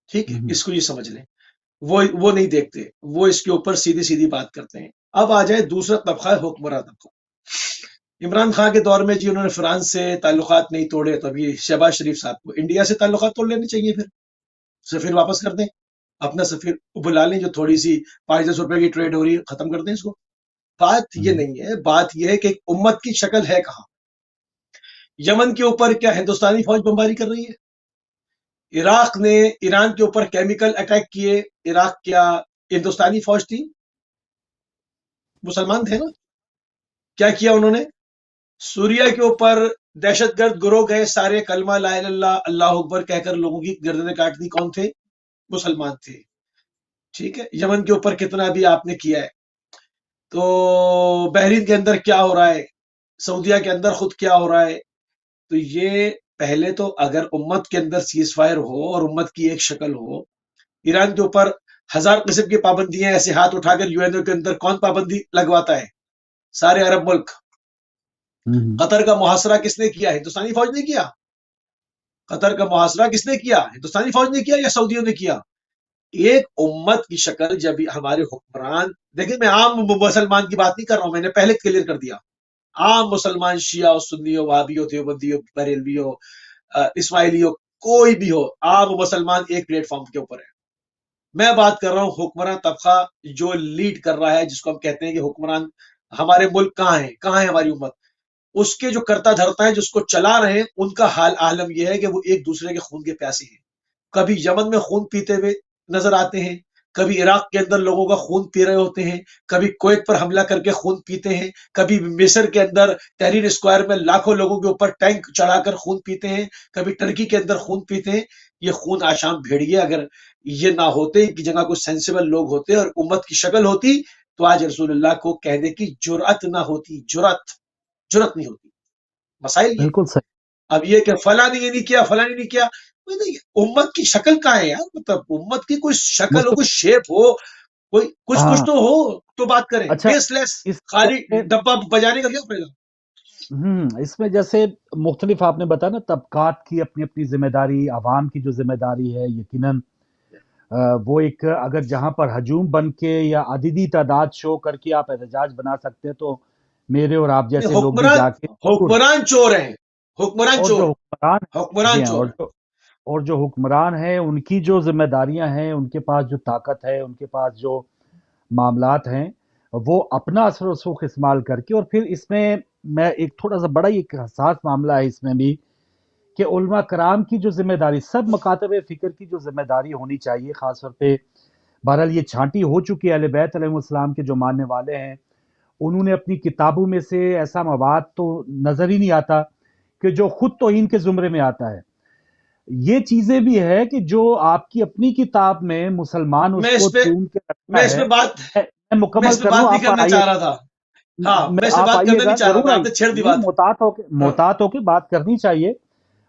ٹھیک ہے, اس کو یہ سمجھ لیں. وہ نہیں دیکھتے, وہ اس کے اوپر سیدھی بات کرتے ہیں. اب آ جائے دوسرا طبقہ, حکمراں طبقہ. عمران خان کے دور میں جی انہوں نے فرانس سے تعلقات نہیں توڑے, تو ابھی شہباز شریف صاحب کو انڈیا سے تعلقات توڑ لینے چاہیے, پھر سفیر واپس کر دیں, اپنا سفیر بلا لیں, جو تھوڑی سی 5-10 روپے کی ٹریڈ ہو رہی ہے ختم کر دیں اس کو. بات یہ نہیں ہے, بات یہ ہے کہ ایک امت کی شکل ہے کہاں. یمن کے اوپر کیا ہندوستانی فوج بمباری کر رہی ہے؟ عراق نے ایران کے اوپر کیمیکل اٹیک کیے, عراق کیا ہندوستانی فوج تھی؟ مسلمان تھے نا. کیا کیا انہوں نے؟ سوریا کے اوپر دہشت گرد گروہ گئے, سارے کلمہ لا الہ الا اللہ اللہ اکبر کہہ کر لوگوں کی گردنیں کاٹ دی. کون تھے؟ مسلمان تھے. ٹھیک ہے, یمن کے اوپر کتنا بھی آپ نے کیا ہے. تو بحرین کے اندر کیا ہو رہا ہے, سعودیہ کے اندر خود کیا ہو رہا ہے. تو یہ پہلے تو اگر امت کے اندر سیز فائر ہو اور امت کی ایک شکل ہو. ایران کے اوپر 1000 قسم کی پابندیاں, ایسے ہاتھ اٹھا کر یو این او کے اندر کون پابندی لگواتا ہے؟ سارے عرب ملک. قطر کا محاصرہ کس نے کیا؟ ہندوستانی فوج نے کیا. قطر کا محاصرہ کس نے کیا؟ ہندوستانی فوج نے کیا یا سعودیوں نے کیا؟ ایک امت کی شکل جب ہمارے حکمران, دیکھیں میں عام مسلمان کی بات نہیں کر رہا ہوں, میں نے پہلے کلیئر کر دیا. عام مسلمان, شیعہ ہو, سنی ہو, وہابی ہو, دیوبندی ہو, بریلوی ہو, اسماعیلی ہو, کوئی بھی ہو, عام مسلمان ایک پلیٹ فارم کے اوپر ہے. میں بات کر رہا ہوں حکمران طبقہ جو لیڈ کر رہا ہے, جس کو ہم کہتے ہیں کہ حکمران. ہمارے ملک کہاں ہے ہماری امت؟ اس کے جو کرتا دھرتا ہے, جس کو چلا رہے ہیں, ان کا حال عالم یہ ہے کہ وہ ایک دوسرے کے خون کے پیاسے ہیں. کبھی یمن میں خون پیتے ہوئے نظر آتے ہیں, کبھی عراق کے اندر لوگوں کا خون پی رہے ہوتے ہیں, کبھی کویت پر حملہ کر کے خون پیتے ہیں, کبھی مصر کے اندر تحریر اسکوائر میں لاکھوں لوگوں کے اوپر ٹینک چڑھا کر خون پیتے ہیں, کبھی ٹرکی کے اندر خون پیتے ہیں. یہ خون آشام بھیڑیے. اگر یہ نہ ہوتے کہ جگہ کوئی سینسیبل لوگ ہوتے اور امت کی شکل ہوتی, تو آج رسول اللہ کو کہنے کی جرأت نہ ہوتی. جرأت نہیں ہوتی. مسائل بالکل صحیح. اب یہ کہ فلاں نے یہ نہیں کیا, فلاں نے نہیں کیا, امت کی شکل کہاں ہے یار؟ مطلب امت کی کوئی شکل ہو, کوئی شیپ ہو, کوئی کچھ تو ہو تو بات کریں. بیس لیس خالی ڈبہ بجانے کا کیا پڑے گا؟ اس میں جیسے مختلف آپ نے بتایا نا, طبقات کی اپنی اپنی ذمہ داری, عوام کی جو ذمہ داری ہے, یقیناً وہ ایک اگر جہاں پر ہجوم بن کے یا عددی تعداد شو کر کے آپ احتجاج بنا سکتے ہیں, تو میرے اور آپ جیسے لوگ بھی جا کے حکمران چور ہیں, حکمران چور, اور جو حکمران ہیں ان کی جو ذمہ داریاں ہیں, ان کے پاس جو طاقت ہے, ان کے پاس جو معاملات ہیں, وہ اپنا اثر و رسوخ استعمال کر کے. اور پھر اس میں ایک تھوڑا سا بڑا ایک حساس معاملہ ہے اس میں بھی, کہ علماء کرام کی جو ذمہ داری, سب مکاتب فکر کی جو ذمہ داری ہونی چاہیے, خاص طور پہ بہرحال یہ چھانٹی ہو چکی ہے اہل بیت علیہ السلام کے جو ماننے والے ہیں, انہوں نے اپنی کتابوں میں سے ایسا مواد تو نظر ہی نہیں آتا کہ جو خود توہین کے زمرے میں آتا ہے. یہ چیزیں بھی ہے کہ جو آپ کی اپنی کتاب میں مسلمان اس کو چون کے میں رکھتا اس ہے. میں مکمل کر لوں, نہیں کرنا چاہ رہا تھا. ہاں میں اس پہ بات کرنا نہیں چاہ رہا تھا, آپ نے چھیڑ دی بات. محتاط ہو کے بات کرنی چاہیے.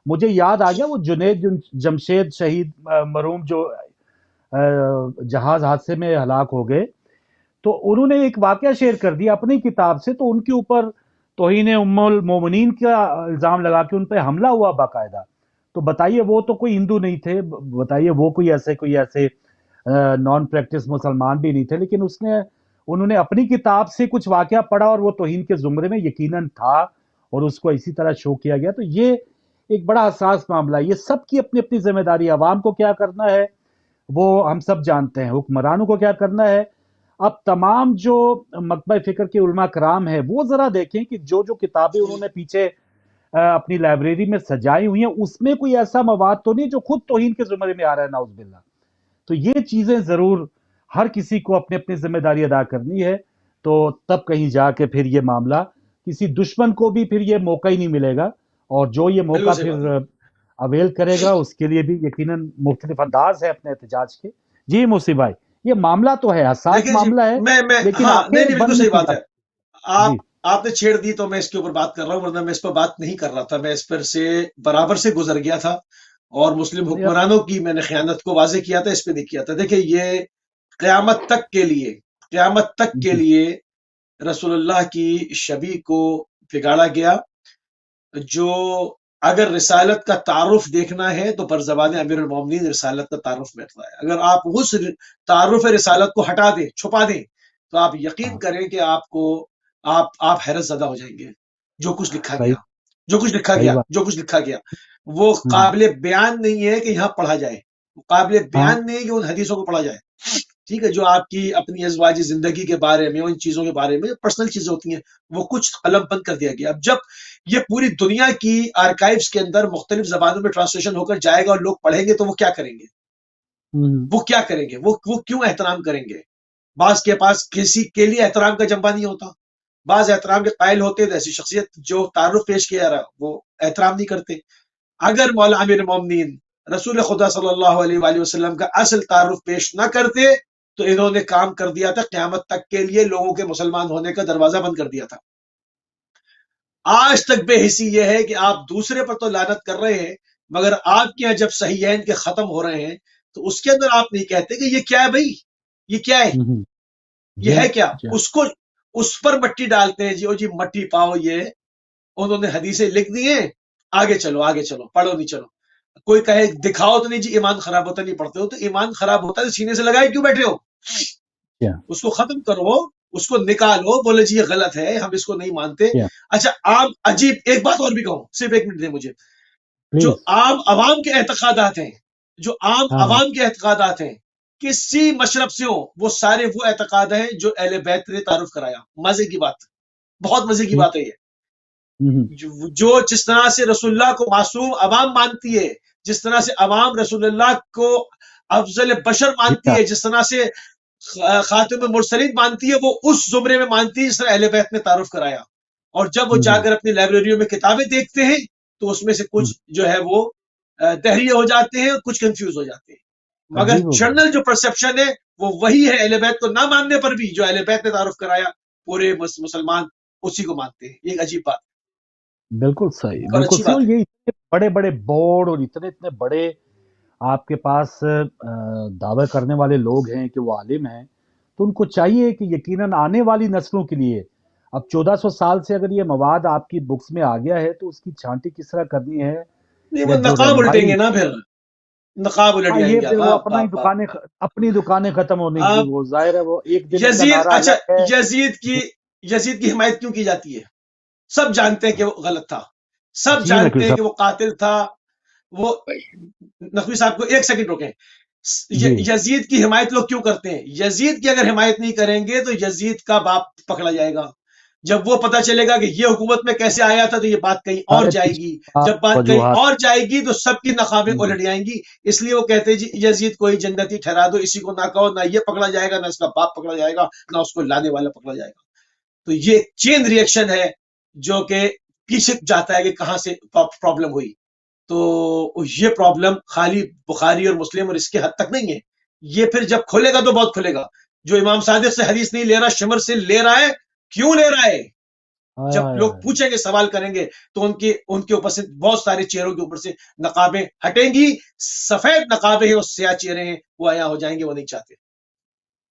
مجھے یاد آ گیا وہ جنید جمشید شہید مرحوم جو جہاز حادثے میں ہلاک ہو گئے, تو انہوں نے ایک واقعہ شیئر کر دیا اپنی کتاب سے, تو ان کے اوپر توہین ام المومنین کا الزام لگا کے ان پہ حملہ ہوا باقاعدہ. تو بتائیے وہ تو کوئی ہندو نہیں تھے, بتائیے وہ کوئی ایسے نان پریکٹس مسلمان بھی نہیں تھے, لیکن انہوں نے اپنی کتاب سے کچھ واقعہ پڑھا اور وہ توہین کے زمرے میں یقیناً تھا اور اس کو اسی طرح شو کیا گیا. تو یہ ایک بڑا حساس معاملہ ہے. یہ سب کی اپنی اپنی ذمہ داری. عوام کو کیا کرنا ہے وہ ہم سب جانتے ہیں, حکمرانوں کو کیا کرنا ہے. اب تمام جو مکتبہ فکر کے علماء کرام ہیں وہ ذرا دیکھیں کہ جو کتابیں انہوں نے پیچھے اپنی لائبریری میں سجائی ہوئی ہیں اس میں کوئی ایسا مواد تو نہیں جو خود توہین کے زمرے میں آ رہا ہے, نعوذ باللہ. تو یہ چیزیں ضرور ہر کسی کو اپنی اپنی ذمہ داری ادا کرنی ہے, تو تب کہیں جا کے پھر یہ معاملہ کسی دشمن کو بھی پھر یہ موقع ہی نہیں ملے گا, اور جو یہ موقع پھر اویل کرے گا اس کے لیے بھی یقیناً مختلف انداز ہے اپنے احتجاج کے. جی موسی بھائی, یہ معاملہ تو ہے, حساس معاملہ ہے, لیکن بالکل صحیح بات ہے. آپ نے چھیڑ دی تو میں اس کے اوپر بات کر رہا ہوں, ورنہ میں اس پر بات نہیں کر رہا تھا. میں اس پر سے برابر سے گزر گیا تھا اور مسلم حکمرانوں کی میں نے خیانت کو واضح کیا تھا, اس پہ نہیں کیا تھا. دیکھیں یہ قیامت تک کے لیے رسول اللہ کی شبیہ کو بگاڑا گیا. جو اگر رسالت کا تعارف دیکھنا ہے تو پر زبان امیر المومنین رسالت کا تعارف بیٹھتا ہے. اگر آپ اس تعارف رسالت کو ہٹا دیں, چھپا دیں, تو آپ یقین کریں کہ آپ حیرت زدہ ہو جائیں گے. جو کچھ لکھا گیا وہ قابل بیان نہیں ہے کہ یہاں پڑھا جائے, قابل بیان نہیں ہے کہ ان حدیثوں کو پڑھا جائے. ٹھیک ہے, جو آپ کی اپنی ازواجی زندگی کے بارے میں, ان چیزوں کے بارے میں پرسنل چیزیں ہوتی ہیں, وہ کچھ قلم بند کر دیا گیا. اب جب یہ پوری دنیا کی آرکائیوز کے اندر مختلف زبانوں میں ٹرانسلیشن ہو کر جائے گا اور لوگ پڑھیں گے تو وہ کیا کریں گے, وہ کیوں احترام کریں گے. بعض کے پاس کسی کے لیے احترام کا جنبہ نہیں ہوتا, بعض احترام کے قائل ہوتے, تو ایسی شخصیت جو تعارف پیش کیا رہا وہ احترام نہیں کرتے. اگر مولا امیر المومنین رسول خدا صلی اللہ علیہ وآلہ وسلم کا اصل تعارف پیش نہ کرتے تو انہوں نے کام کر دیا تھا, قیامت تک کے لیے لوگوں کے مسلمان ہونے کا دروازہ بند کر دیا تھا. آج تک بے حسی یہ ہے کہ آپ دوسرے پر تو لعنت کر رہے ہیں, مگر آپ کے یہاں جب صحیحین کے ختم ہو رہے ہیں تو اس کے اندر آپ نہیں کہتے کہ یہ کیا ہے بھائی, یہ کیا ہے, یہ ہے کیا. اس پر مٹی ڈالتے ہیں, جی مٹی پاؤ, یہ انہوں نے حدیثیں لکھ دی ہیں, آگے چلو پڑھو نہیں چلو. کوئی کہے دکھاؤ تو نہیں جی ایمان خراب ہوتا, نہیں پڑھتے ہو تو ایمان خراب ہوتا ہے, سینے سے لگائے کیوں بیٹھے ہو. اس کو ختم کرو, اس کو نکالو, بولے جی یہ غلط ہے, ہم اس کو نہیں مانتے. اچھا عام عجیب ایک بات اور بھی کہوں, صرف ایک منٹ دیں مجھے. جو عام عوام کے اعتقادات ہیں, کسی مشرب سے ہو, وہ سارے وہ اعتقاد ہیں جو اہل بیت نے تعارف کرایا. مزے کی بات, بہت مزے کی بات ہے یہ. جو جس طرح سے رسول اللہ کو معصوم عوام مانتی ہے, جس طرح سے عوام رسول اللہ کو افضل بشر مانتی ہے, جس طرح سے خاتم المرسلین مانتی ہے, وہ اس زمرے میں مانتی ہے جس طرح اہل بیت نے تعارف کرایا. اور جب وہ جا کر اپنی لائبریریوں میں کتابیں دیکھتے ہیں تو اس میں سے کچھ جو ہے وہ دہریے ہو جاتے ہیں اور کچھ کنفیوز ہو جاتے ہیں. مگر جنرل جو پرسپشن ہے وہ وہی ہے, اہل بیت کو نہ ماننے پر بھی جو اہل بیت نے تعارف کرایا پورے مسلمان اسی کو مانتے ہیں. یہ ایک عجیب بات. بالکل صحیح, بالکل صحیح. یہ اتنے بڑے بڑے بورڈ اور اتنے بڑے آپ کے پاس دعوے کرنے والے لوگ ہیں کہ وہ عالم ہیں, تو ان کو چاہیے کہ یقیناً آنے والی نسلوں کے لیے, اب 1400 سال سے اگر یہ مواد آپ کی بکس میں آ گیا ہے تو اس کی چھانٹی کس طرح کرنی ہے. نقاب الٹیں گے نا, پھر نقاب الٹ جائیں گے. وہ اپنی دکانیں ختم ہونے کی, وہ ظاہر ہے وہ ایک دن یزید کی حمایت کیوں کی جاتی ہے؟ سب جانتے ہیں کہ وہ غلط تھا, سب جانتے ہیں کہ وہ قاتل تھا. وہ نقوی صاحب کو ایک سیکنڈ روکیں. یزید کی حمایت لوگ کیوں کرتے ہیں؟ یزید کی اگر حمایت نہیں کریں گے تو یزید کا باپ پکڑا جائے گا. جب وہ پتا چلے گا کہ یہ حکومت میں کیسے آیا تھا تو یہ بات کہیں اور جائے گی. جب بات کہیں اور جائے گی تو سب کی نقابیں الٹ جائیں گی. اس لیے وہ کہتے ہیں جی یزید کو ہی جنتی ٹھہرا دو, اسی کو نہ کہو, نہ یہ پکڑا جائے گا, نہ اس کا باپ پکڑا جائے گا, نہ اس کو لانے والا پکڑا جائے گا. تو یہ چین ریئیکشن ہے جو کہ پیچھے جاتا ہے کہ کہاں سے پرابلم ہوئی. تو یہ پرابلم خالی بخاری اور مسلم اور اس کے حد تک نہیں ہے، یہ پھر جب کھلے گا تو بہت کھلے گا. جو امام صادق سے حدیث نہیں لے رہا، شمر سے لے رہا ہے، کیوں لے رہا ہے؟ جب لوگ پوچھیں گے، سوال کریں گے، تو ان کے اوپر سے بہت سارے چہروں کے اوپر سے نقابیں ہٹیں گی. سفید نقابیں ہیں اور سیاہ چہرے ہیں، وہ عیاں ہو جائیں گے، وہ نہیں چاہتے.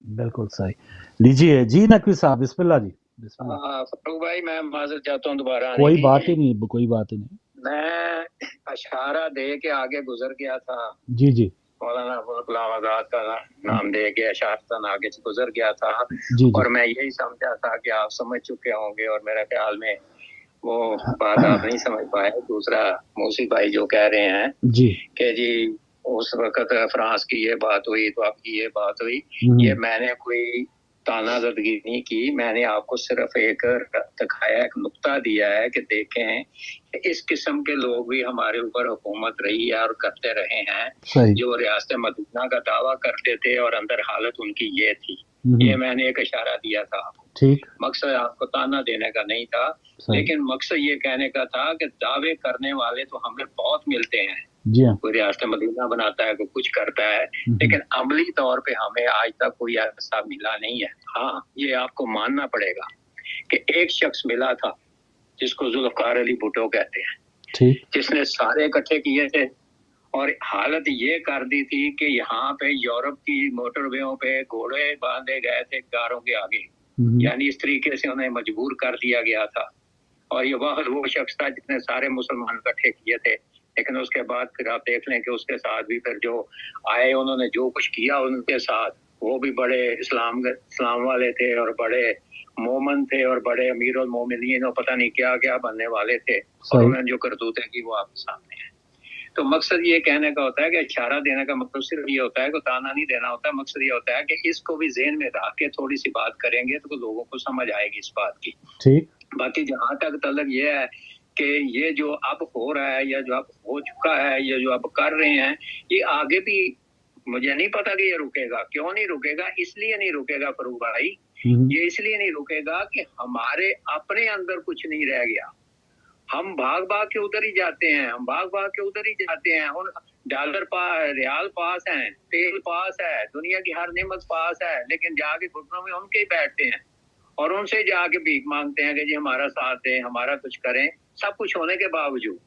بالکل صحیح. لیجیے جی نقوی صاحب، بسم اللہ جی. بسم اللہ. فاروق بھائی میں معذرت چاہتا ہوں دوبارہ آنے کوئی کی. بات ہی نہیں، کوئی بات ہی نہیں. میں اشارہ دے کے آگے گزر گیا تھا. جی جی. مولانا غلام آزاد کا نام دے کے اشارتاً آگے سے گزر گیا تھا. جی اور میں یہی سمجھا تھا کہ آپ سمجھ چکے ہوں گے، اور میرے خیال میں وہ بات آپ نہیں سمجھ پائے. دوسرا موسی بھائی جو کہہ رہے ہیں جی کہ جی اس وقت فرانس کی یہ بات ہوئی تو آپ کی یہ بات ہوئی، یہ میں نے کوئی تانا زدگی نہیں کی. میں نے آپ کو صرف ایک دکھایا، ایک نقطہ دیا ہے کہ دیکھیں کہ اس قسم کے لوگ بھی ہمارے اوپر حکومت رہی ہے اور کرتے رہے ہیں، جو ریاست مدینہ کا دعویٰ کرتے تھے اور اندر حالت ان کی یہ تھی. یہ میں نے ایک اشارہ دیا تھا آپ کو. مقصد آپ کو تانا دینے کا نہیں تھا، لیکن مقصد یہ کہنے کا تھا کہ دعوے کرنے والے تو ہمیں بہت ملتے ہیں. کوئی ریاست مدینہ بناتا ہے، کوئی کچھ کرتا ہے، لیکن عملی طور پہ ہمیں آج تک کوئی ایسا ملا نہیں ہے. ہاں یہ آپ کو ماننا پڑے گا کہ ایک شخص ملا تھا جس کو ذوالفقار علی بھٹو کہتے ہیں، جس نے سارے اکٹھے کیے تھے اور حالت یہ کر دی تھی کہ یہاں پہ یورپ کی موٹر ویوں پہ گھوڑے باندھے گئے تھے کاروں کے آگے، یعنی اس طریقے سے انہیں مجبور کر دیا گیا تھا. اور یہ وہ شخص تھا جس نے سارے مسلمان اکٹھے کیے تھے. لیکن اس کے بعد پھر آپ دیکھ لیں کہ اس کے ساتھ بھی پھر جو آئے انہوں نے جو کچھ کیا ان کے ساتھ، وہ بھی بڑے اسلام والے تھے اور بڑے مومن تھے اور بڑے امیر المومنین اور پتہ نہیں کیا کیا بننے والے تھے، اور انہوں نے جو کرتوتیں کی وہ آپ کے سامنے ہیں. تو مقصد یہ کہنے کا ہوتا ہے کہ اشارہ دینے کا مقصد صرف یہ ہوتا ہے کہ تانا نہیں دینا ہوتا ہے. مقصد یہ ہوتا ہے کہ اس کو بھی ذہن میں رکھ کے تھوڑی سی بات کریں گے تو لوگوں کو سمجھ آئے گی اس بات کی. باقی جہاں تک تعلق یہ ہے کہ یہ جو اب ہو رہا ہے یا جو اب ہو چکا ہے یا جو اب کر رہے ہیں، یہ آگے بھی مجھے نہیں پتا کہ یہ رکے گا. کیوں نہیں رکے گا؟ اس لیے نہیں رکے گا فاروق بھائی، یہ اس لیے نہیں رکے گا کہ ہمارے اپنے اندر کچھ نہیں رہ گیا. ہم بھاگ بھاگ کے ادھر ہی جاتے ہیں، ڈالر ریال پاس ہیں، تیل پاس ہے، دنیا کی ہر نعمت پاس ہے، لیکن جا کے گھٹنوں میں ان کے ہی بیٹھتے ہیں اور ان سے جا کے بھیک مانگتے ہیں کہ جی ہمارا ساتھ دیں، ہمارا کچھ کریں. سب کچھ ہونے کے باوجود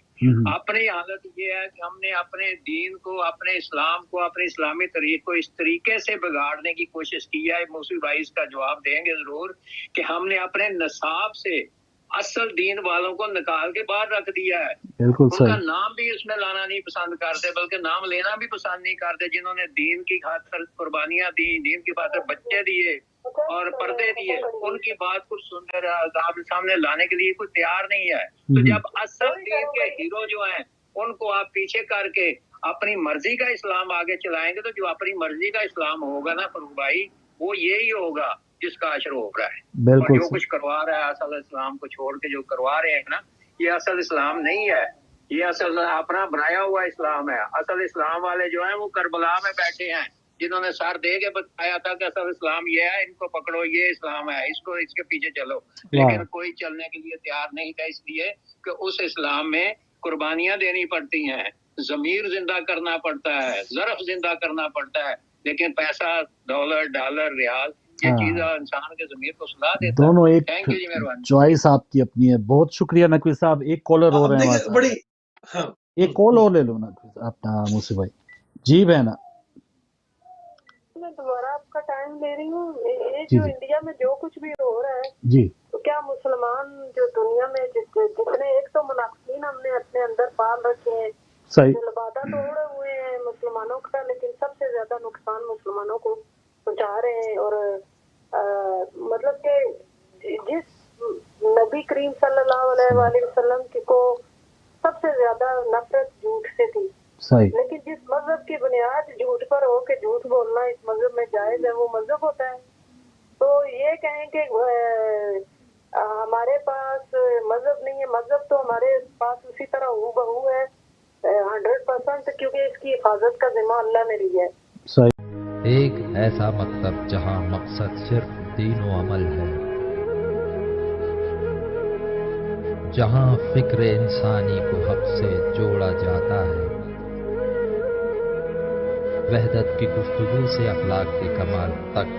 اپنی حالت یہ ہے کہ ہم نے اپنے دین کو، اپنے اسلام کو، اپنے اسلامی طریق کو اس طریقے سے بگاڑنے کی کوشش کی ہے. موسی بھائی اس کا جواب دیں گے ضرور کہ ہم نے اپنے نصاب سے اصل دین والوں کو نکال کے باہر رکھ دیا ہے. ان کا نام بھی اس میں لانا نہیں پسند کرتے، بلکہ نام لینا بھی پسند نہیں کرتے. جنہوں نے دین کی خاطر قربانیاں دی، دین کی خاطر بچے دیے اور پردے دیے، ان کی بات کو سن کر آپ سامنے لانے کے لیے کوئی تیار نہیں ہے. تو جب اصل دین کے ہیرو جو ہیں ان کو آپ پیچھے کر کے اپنی مرضی کا اسلام آگے چلائیں گے، تو جو اپنی مرضی کا اسلام ہوگا نا فاروق بھائی، وہ یہی ہوگا جس کا اشر ہو رہا ہے. اور جو کچھ کروا رہا ہے اصل اسلام کو چھوڑ کے جو کروا رہے ہیں نا، یہ اصل اسلام نہیں ہے، یہ اصل اپنا بنایا ہوا اسلام ہے. اصل اسلام والے جو ہیں وہ کربلا میں بیٹھے ہیں، جنہوں نے سر دے کے بتایا تھا کہ اصل اسلام یہ ہے، ان کو پکڑو، یہ اسلام ہے، اس کے پیچھے چلو. لیکن کوئی چلنے کے لیے تیار نہیں تھا، اس لیے کہ اس اسلام میں قربانیاں دینی پڑتی ہیں، ضمیر زندہ کرنا پڑتا ہے، ظرف زندہ کرنا پڑتا ہے. لیکن پیسہ، ڈالر، ریال، یہ چیز انسان کے ضمیر کو سلا دیتا ہے. دونوں ایک تھینک یو جی، مہربانی. چوائس آپ کی اپنی ہے. بہت شکریہ نقوی صاحب. ایک کالر ہو رہے ہیں، ایک کال اور لے لو نقوی اپنا موسی بھائی. جی بہنا، میں دوبارہ آپ کا ٹائم لے رہی ہوں. یہ جو انڈیا میں جو کچھ بھی ہو رہا ہے، جی تو کیا مسلمان جو دنیا میں جتنے ایک تو منافقین ہم نے اپنے اندر پال رکھے ہیں، لبادہ توڑے ہوئے ہیں مسلمانوں کا، لیکن سب سے زیادہ نقصان مسلمانوں کو پہنچا رہے ہیں. اور مطلب کہ جس نبی کریم صلی اللہ علیہ وآلہ وسلم کو سب سے زیادہ نفرت جھوٹ سے تھی، لیکن جس مذہب کی بنیاد جھوٹ پر ہو کہ جھوٹ بولنا اس مذہب میں جائز ہے، وہ مذہب ہوتا ہے. تو یہ کہیں کہ ہمارے پاس مذہب نہیں ہے، مذہب تو ہمارے پاس اسی طرح ہو بہو ہے 100%، کیونکہ اس کی حفاظت کا ذمہ اللہ نے لیا ہے. ایک ایسا مکتب جہاں مقصد صرف دین و عمل ہے، جہاں فکر انسانی کو حق سے جوڑا جاتا ہے، وحدت کی گفتگو سے اخلاق کے کمال تک،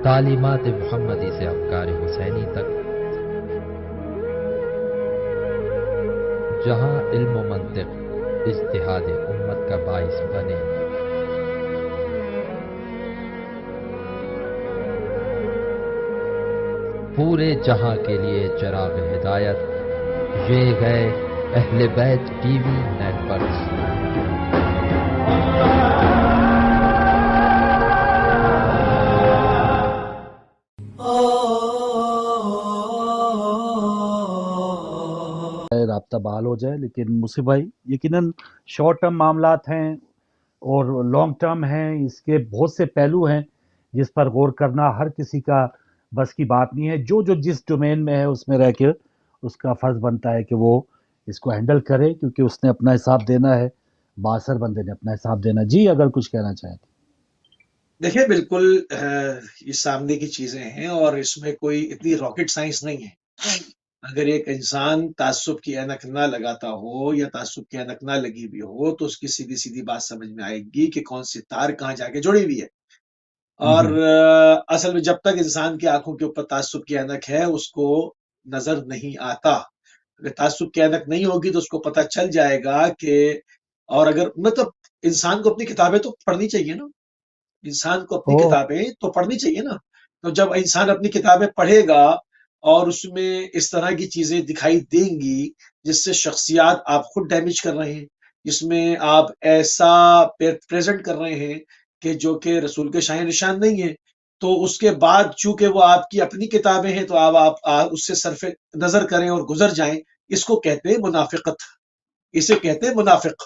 تعلیمات محمدی سے افکار حسینی تک، جہاں علم و منطق اجتہاد امت کا باعث بنے، پورے جہاں کے لیے چراغ ہدایت، یہ گئے اہل بیت ٹی وی نیٹورکس۔ رابطہ بحال ہو جائے، لیکن مصیب بھائی یقیناً شارٹ ٹرم معاملات ہیں اور لانگ ٹرم ہیں، اس کے بہت سے پہلو ہیں جس پر غور کرنا ہر کسی کا بس کی بات نہیں ہے۔ جو جس ڈومین میں ہے اس میں رہ کے اس کا فرض بنتا ہے کہ وہ اس کو ہینڈل کرے، کیونکہ اس نے اپنا حساب دینا ہے، باثر بندے نے اپنا حساب دینا۔ جی اگر کچھ کہنا چاہیں تو دیکھیں بالکل یہ سامنے کی چیزیں ہیں اور اس میں کوئی اتنی راکٹ سائنس نہیں ہے۔ اگر ایک انسان تعصب کی اینک نہ لگاتا ہو یا تعصب کی اینک نہ لگی بھی ہو تو اس کی سیدھی سیدھی بات سمجھ میں آئے گی کہ کون سی تار کہاں جا کے جڑی ہوئی ہے۔ اور اصل میں جب تک انسان کی آنکھوں کے اوپر تعصب کی اینک ہے اس کو نظر نہیں آتا۔ اگر تعصب کی اینک نہیں ہوگی تو اس کو پتہ چل جائے گا کہ، اور اگر مطلب انسان کو اپنی کتابیں تو پڑھنی چاہیے نا، انسان کو اپنی کتابیں تو پڑھنی چاہیے نا۔ تو جب انسان اپنی کتابیں پڑھے گا اور اس میں اس طرح کی چیزیں دکھائی دیں گی جس سے شخصیات آپ خود ڈیمیج کر رہے ہیں، جس میں آپ ایسا پریزنٹ کر رہے ہیں کہ جو کہ رسول کے شاہ نشان نہیں ہے، تو اس کے بعد چونکہ وہ آپ کی اپنی کتابیں ہیں تو آپ اس سے صرف نظر کریں اور گزر جائیں، اس کو کہتے ہیں منافقت، اسے کہتے ہیں منافق۔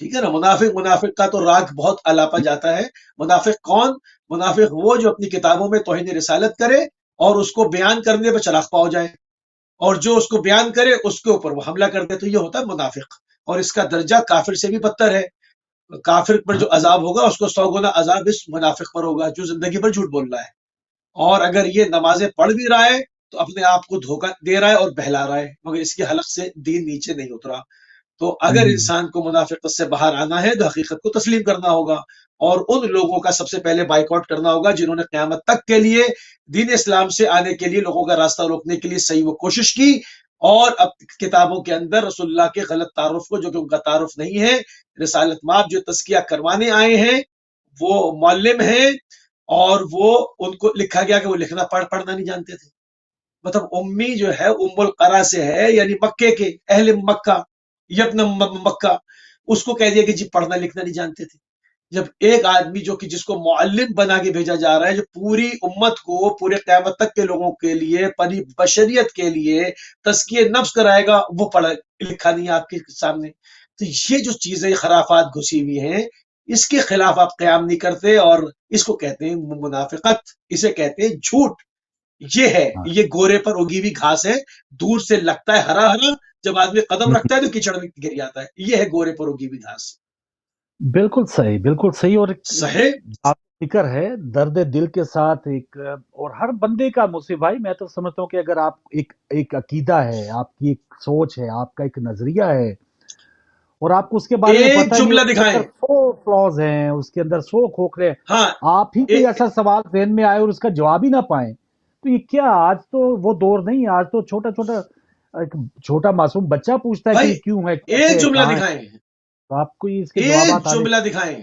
ٹھیک ہے نا، منافق کا تو راگ بہت الاپا جاتا ہے۔ منافق کون؟ منافق وہ جو اپنی کتابوں میں توہین رسالت کرے اور اس کو بیان کرنے پہ چراغ پا ہو جائے، اور جو اس کو بیان کرے اس کے اوپر وہ حملہ کر دے، تو یہ ہوتا ہے منافق۔ اور اس کا درجہ کافر سے بھی بدتر ہے۔ کافر پر جو عذاب ہوگا اس کو 100 گنا عذاب اس منافق پر ہوگا جو زندگی پر جھوٹ بول رہا ہے، اور اگر یہ نمازیں پڑھ بھی رہا ہے تو اپنے آپ کو دھوکہ دے رہا ہے اور بہلا رہا ہے، مگر اس کی حلق سے دین نیچے نہیں اترا۔ تو اگر انسان کو منافقت سے باہر آنا ہے تو حقیقت کو تسلیم کرنا ہوگا، اور ان لوگوں کا سب سے پہلے بائیکاٹ کرنا ہوگا جنہوں نے قیامت تک کے لیے دین اسلام سے آنے کے لیے لوگوں کا راستہ روکنے کے لیے صحیح وہ کوشش کی، اور اب کتابوں کے اندر رسول اللہ کے غلط تعارف کو، جو کہ ان کا تعارف نہیں ہے، رسالت ماب جو تزکیہ کروانے آئے ہیں وہ معلم ہیں، اور وہ ان کو لکھا گیا کہ وہ لکھنا پڑھنا نہیں جانتے تھے۔ مطلب امی جو ہے ام القرا سے ہے، یعنی مکے کے اہل مکہ، یبن مکہ، اس کو کہہ دیا کہ جی پڑھنا لکھنا نہیں جانتے تھے۔ جب ایک آدمی جو کہ جس کو معلم بنا کے بھیجا جا رہا ہے، جو پوری امت کو، پورے قیامت تک کے لوگوں کے لیے، پری بشریت کے لیے تزکیہ نفس کرائے گا، وہ پڑھا لکھا نہیں ہے آپ کے سامنے، تو یہ جو چیزیں خرافات گھسی ہوئی ہیں اس کے خلاف آپ قیام نہیں کرتے، اور اس کو کہتے ہیں منافقت، اسے کہتے ہیں جھوٹ۔ یہ ہے، یہ گورے پر اگی ہوئی گھاس ہے، دور سے لگتا ہے ہرا ہرا، جب آدمی قدم رکھتا ہے تو کیچڑ میں گر جاتا ہے۔ یہ ہے گورے پر اگی ہوئی گھاس۔ بالکل صحیح، بالکل صحیح، اور صحیح آپ فکر ہے درد دل کے ساتھ ایک، اور ہر بندے کا مصیب بھائی میں تو سمجھتا ہوں کہ اگر آپ ایک عقیدہ ہے، آپ کی ایک سوچ ہے، آپ کا ایک نظریہ ہے، اور آپ کو اس کے بارے میں ایک پتہ جملہ نہیں، دکھائیں، 100 فلاز ہیں اس کے اندر، 100 کھوکھرے، ہاں آپ ہی کوئی ایسا سوال ذہن میں آئے اور اس کا جواب ہی نہ پائیں، تو یہ کیا؟ آج تو وہ دور نہیں، آج تو چھوٹا معصوم بچہ پوچھتا ہے کہ بھائی یہ کیوں ہے، کیسے ایک ہے، جملہ کہاں ہے، دکھائیں، تو آپ کو اس کے ایک جوابات آنے جملہ دکھائیں،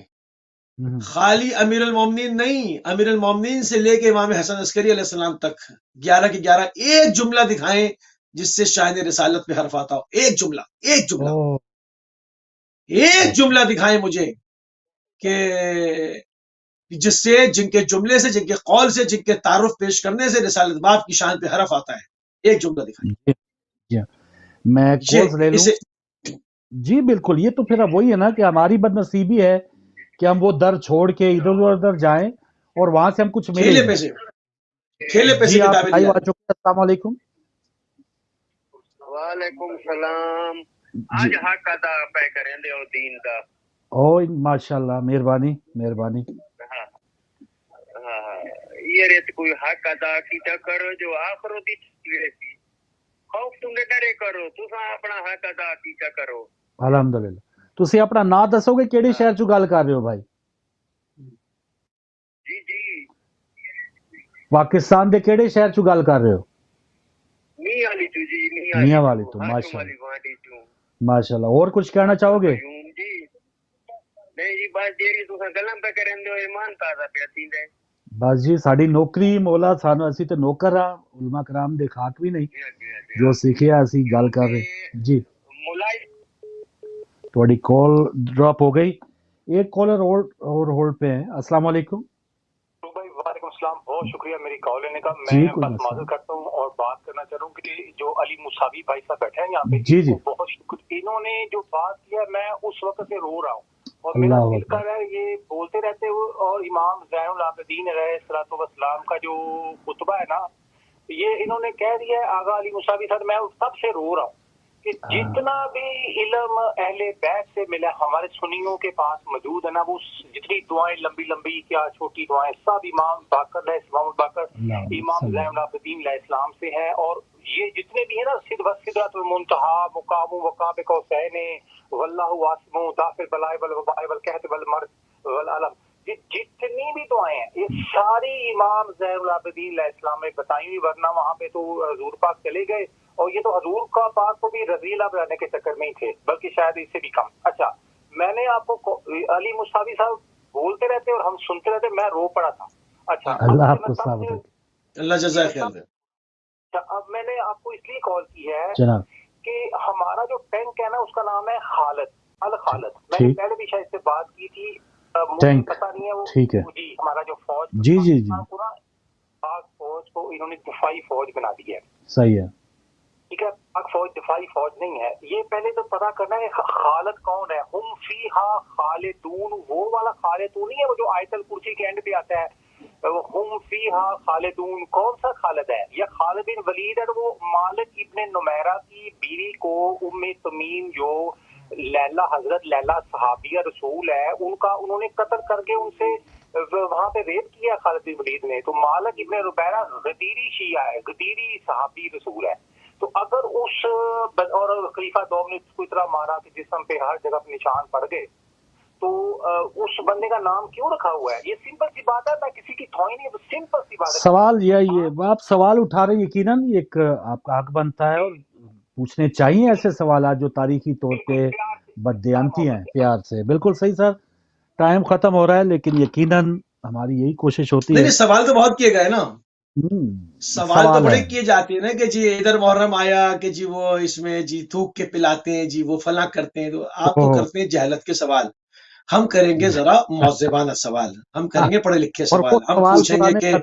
خالی امیر المومنین نہیں، امیر المومنین سے لے کے امام حسن عسکری علیہ السلام تک 11 کے 11 ایک جملہ دکھائیں جس سے شاہد رسالت پہ حرف آتا ہو۔ ایک جملہ، ایک جملہ، ایک جملہ دکھائیں مجھے کہ جس سے، جن کے جملے سے، جن کے قول سے، جن کے تعارف پیش کرنے سے رسالت باب کی شان پہ حرف آتا ہے۔ ایک جملہ دکھائیں۔ میں کورس لے لوں؟ اسے جی بالکل، یہ تو پھر اب وہی ہے نا کہ ہماری بد نصیبی ہے کہ ہم وہ در چھوڑ کے ادھر ادھر جائیں اور وہاں سے ہم کچھ ملے کھیلے پیسے جی آپ کتابیں بھائی دیا۔ آ چکے، السلام علیکم۔ وعلیکم السلام۔ آج حق ادا پہ کریں دے اور دین دا۔ او ماشاءاللہ، مہربانی مہربانی۔ ہاں یہ کوئی حق ادا کیتا کرو جو آخرت دی ویسی خوف تم دے ڈرے کرو تساں اپنا حق ادا کیتا کرو. الحمدللہ. تسی اپنا نا دسو گے کیڑے شہر چوں گل کر رہے ہو بھائی؟ جی پاکستان دے کیڑے شہر چوں گل کر رہے ہو؟ میاں والی تو جی میاں والی تو ماشاءاللہ. اور کچھ کہنا چاہو گے؟ جی نہیں جی بس جیڑی تساں گلاں پہ کرن دے ایمان تازہ پیا تھیندا ہے. بس جی ساڈی نوکری مولا سانو اسی تے نوکر ہاں علماء کرام دے خاک بھی نہیں جو سیکھیا اسی گل کر رہے. جی تھوڑی کال ڈراپ ہو گئی. ایک کالر اور ہولڈ پہ ہیں. السلام علیکم. وعلیکم السلام. بہت شکریہ میری کال لینے کا. جی میں بس معذرت کرتا ہوں اور بات کرنا چاہ رہا ہوں کہ جو علی مصابی بھائی صاحب بیٹھے ہیں یہاں پہ جی بہت شکریہ. انہوں نے جو بات کیا میں اس وقت سے رو رہا ہوں اور میرا دل کر رہا ہے یہ بولتے رہتے ہوئے. اور امام زین العابدین علیہ الصلوۃ والسلام کا جو خطبہ ہے نا یہ انہوں نے کہہ دیا ہے آغا علی مصابی صاحب. میں اس سب سے رو رہا ہوں کہ جتنا بھی علم اہل بیت سے ملا ہمارے سنیوں کے پاس موجود ہے نا وہ جتنی دعائیں لمبی لمبی کیا چھوٹی دعائیں سب امام باقر علیہ السلام باقر امام زین العابدین علیہ السلام سے ہے. اور یہ جتنے بھی ہیں نا سدرۃ المنتہا مقام وقاب قوسین واللہ واسم دافع البلاء والوباء والقحط والمرض والعلم جتنی بھی دعائیں ہیں یہ ساری امام زین العابدین علیہ السلام نے بتائی ہوئی. ورنہ وہاں پہ تو حضور پاک چلے گئے اور یہ تو حضور کا پاک کو بھی رضی اللہ بنانے کے چکر میں ہی تھے بلکہ شاید اس سے بھی کم. اچھا میں نے آپ کو علی مصابی صاحب بولتے رہتے اور ہم سنتے رہتے میں رو پڑا تھا. اچھا اللہ آپ کو ثابت رکھے. اللہ جزائے خیر دے. اب میں نے آپ کو اس لیے کال کی ہے جناب کہ ہمارا جو ٹینک ہے نا اس کا نام ہے خالد الخالد. میں نے پہلے بھی شاید سے بات کی تھی مجھے پتا نہیں ہے وہ ٹھیک ہے جی ہمارا جو فوج جی پاک فوج کو انہوں نے دفاعی فوج بنا دی ہے. صحیح ہے ٹھیک ہے. پاک فوج دفاعی فوج نہیں ہے. یہ پہلے تو پتا کرنا ہے خالد کون ہے. ہم فیہا خالدون وہ والا خالدون نہیں ہے وہ جو آیت الکرسی کے اینڈ پہ آتا ہے. ہم فیہا خالدون کون سا خالد ہے؟ یہ خالد بن ولید ہے. وہ مالک ابن نمیرہ کی بیوی کو ام تمیم جو لیلا حضرت لیلا صحابیہ رسول ہے ان کا انہوں نے قتل کر کے ان سے وہاں پہ ریپ کیا خالد بن ولید نے. تو مالک ابن ربیرہ غدیری شیعہ ہے غدیری صحابی رسول ہے. تو اگر اس اور خلیفہ دوم نے اس کو اتنا مارا کہ جسم پہ ہر جگہ پہ نشان پڑ گئے تو اس بندے کا نام کیوں رکھا ہوا ہے؟ یہ سمپل سی بات ہے. میں کسی کی توہین نہیں سمپل سی بات ہے. سوال یہ آپ سوال اٹھا رہے یقیناً ایک آپ کا حق بنتا ہے اور پوچھنے چاہیے ایسے سوالات جو تاریخی طور پہ بددیانتی ہیں. پیار سے بالکل صحیح سر. ٹائم ختم ہو رہا ہے لیکن یقیناً ہماری یہی کوشش ہوتی ہے. سوال تو بہت کیے گئے نا. سوال تو بڑے کیے جاتے ہیں نا کہ جی ادھر محرم آیا کہ جی وہ اس میں جی تھوک کے پلاتے ہیں جی وہ فلاں کرتے ہیں. تو آپ تو کرتے ہیں جہالت کے سوال. ہم کریں گے ذرا مہذبانہ سوال. ہم کریں گے پڑھے لکھے سوال. ہم پوچھیں گے کہ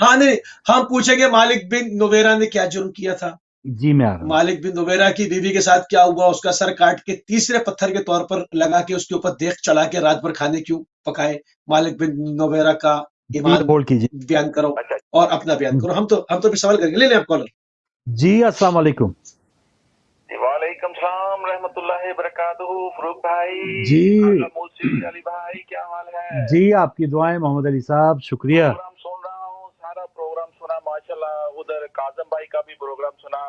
ہاں نہیں ہم پوچھیں گے مالک بن نویرہ نے کیا جرم کیا تھا. جی میں مالک بن نویرہ کی بیوی کے ساتھ کیا ہوا. اس کا سر کاٹ کے تیسرے پتھر کے طور پر لگا کے اس کے اوپر دیکھ چڑھا کے رات بھر کھانے کیوں پکائے. مالک بن نویرہ کا ایمان بیان کرو اور اپنا بیان کرو. ہم تو بھی سوال کریں گے. لے لیں آپ کالر. جی السلام علیکم. وعلیکم السلام رحمۃ اللہ وبرکاتہ. فروخ بھائی جی موسی علی بھائی کیا حال ہے؟ جی آپ کی دعائیں محمد علی صاحب. شکریہ. پروگرام سن رہا ہوں سارا پروگرام سنا ماشاءاللہ. ادھر کاظم بھائی کا بھی پروگرام سنا.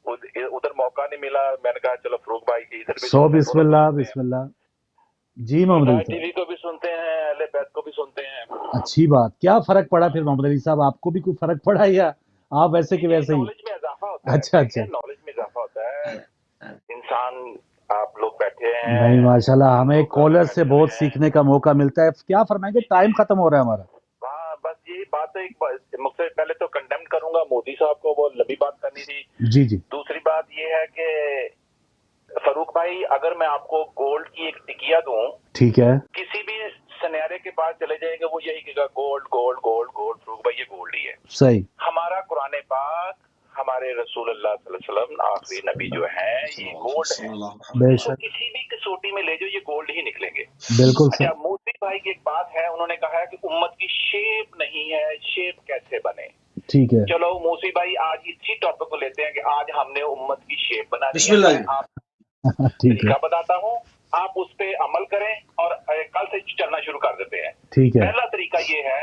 ادھر موقع نہیں ملا میں نے کہا چلو فروخ بھائی کی ادھر بھی سو بسم اللہ بسم اللہ. جی محمد علی ٹی وی کو بھی سنتے ہیں اہل بیت کو بھی سنتے ہیں. اچھی بات. کیا فرق پڑا پھر محمد علی صاحب؟ آپ کو بھی کوئی فرق پڑا یا آپ ویسے کہ ویسے ہی؟ نالج میں اضافہ ہوتا ہے. اچھا نالج میں اضافہ ہوتا ہے. انسان آپ لوگ بیٹھے ہیں نہیں ماشاءاللہ ہمیں کالر سے بہت سیکھنے کا موقع ملتا ہے. کیا فرمائیں گے؟ ٹائم ختم ہو رہا ہے ہمارا. ہاں بس یہی بات ہے. مجھ سے پہلے تو کنڈیم کروں گا مودی صاحب کو. وہ لمبی بات کرنی تھی. جی جی. دوسری بات یہ ہے کہ فاروق بھائی اگر میں آپ کو گولڈ کی ایک ٹکیا دوں ٹھیک ہے کسی بھی سنیارے کے پاس چلے جائیں گے وہ یہی کہے گا گولڈ گولڈ گولڈ گولڈ. فاروق بھائی یہ گولڈ ہی ہے. صحیح. ہمارا قرآن پاک ہمارے رسول اللہ صلی اللہ علیہ وسلم آخری نبی جو ہیں یہ گولڈ ہے. بے تو شک کسی بھی کسوٹی میں لے جاؤ یہ گولڈ ہی نکلیں گے. بالکل اچھا موسی بھائی کی ایک بات ہے. انہوں نے کہا ہے کہ امت کی شیپ نہیں ہے. شیپ کیسے بنے؟ ٹھیک ہے. چلو موسی بھائی آج اسی ٹاپک کو لیتے ہیں کہ آج ہم نے امت کی شیپ بنا دی بسم اللہ. آپ ٹھیک ہے طریقہ بتاتا ہوں آپ اس پہ عمل کریں اور کل سے چلنا شروع کر دیتے ہیں. ٹھیک ہے. پہلا طریقہ یہ ہے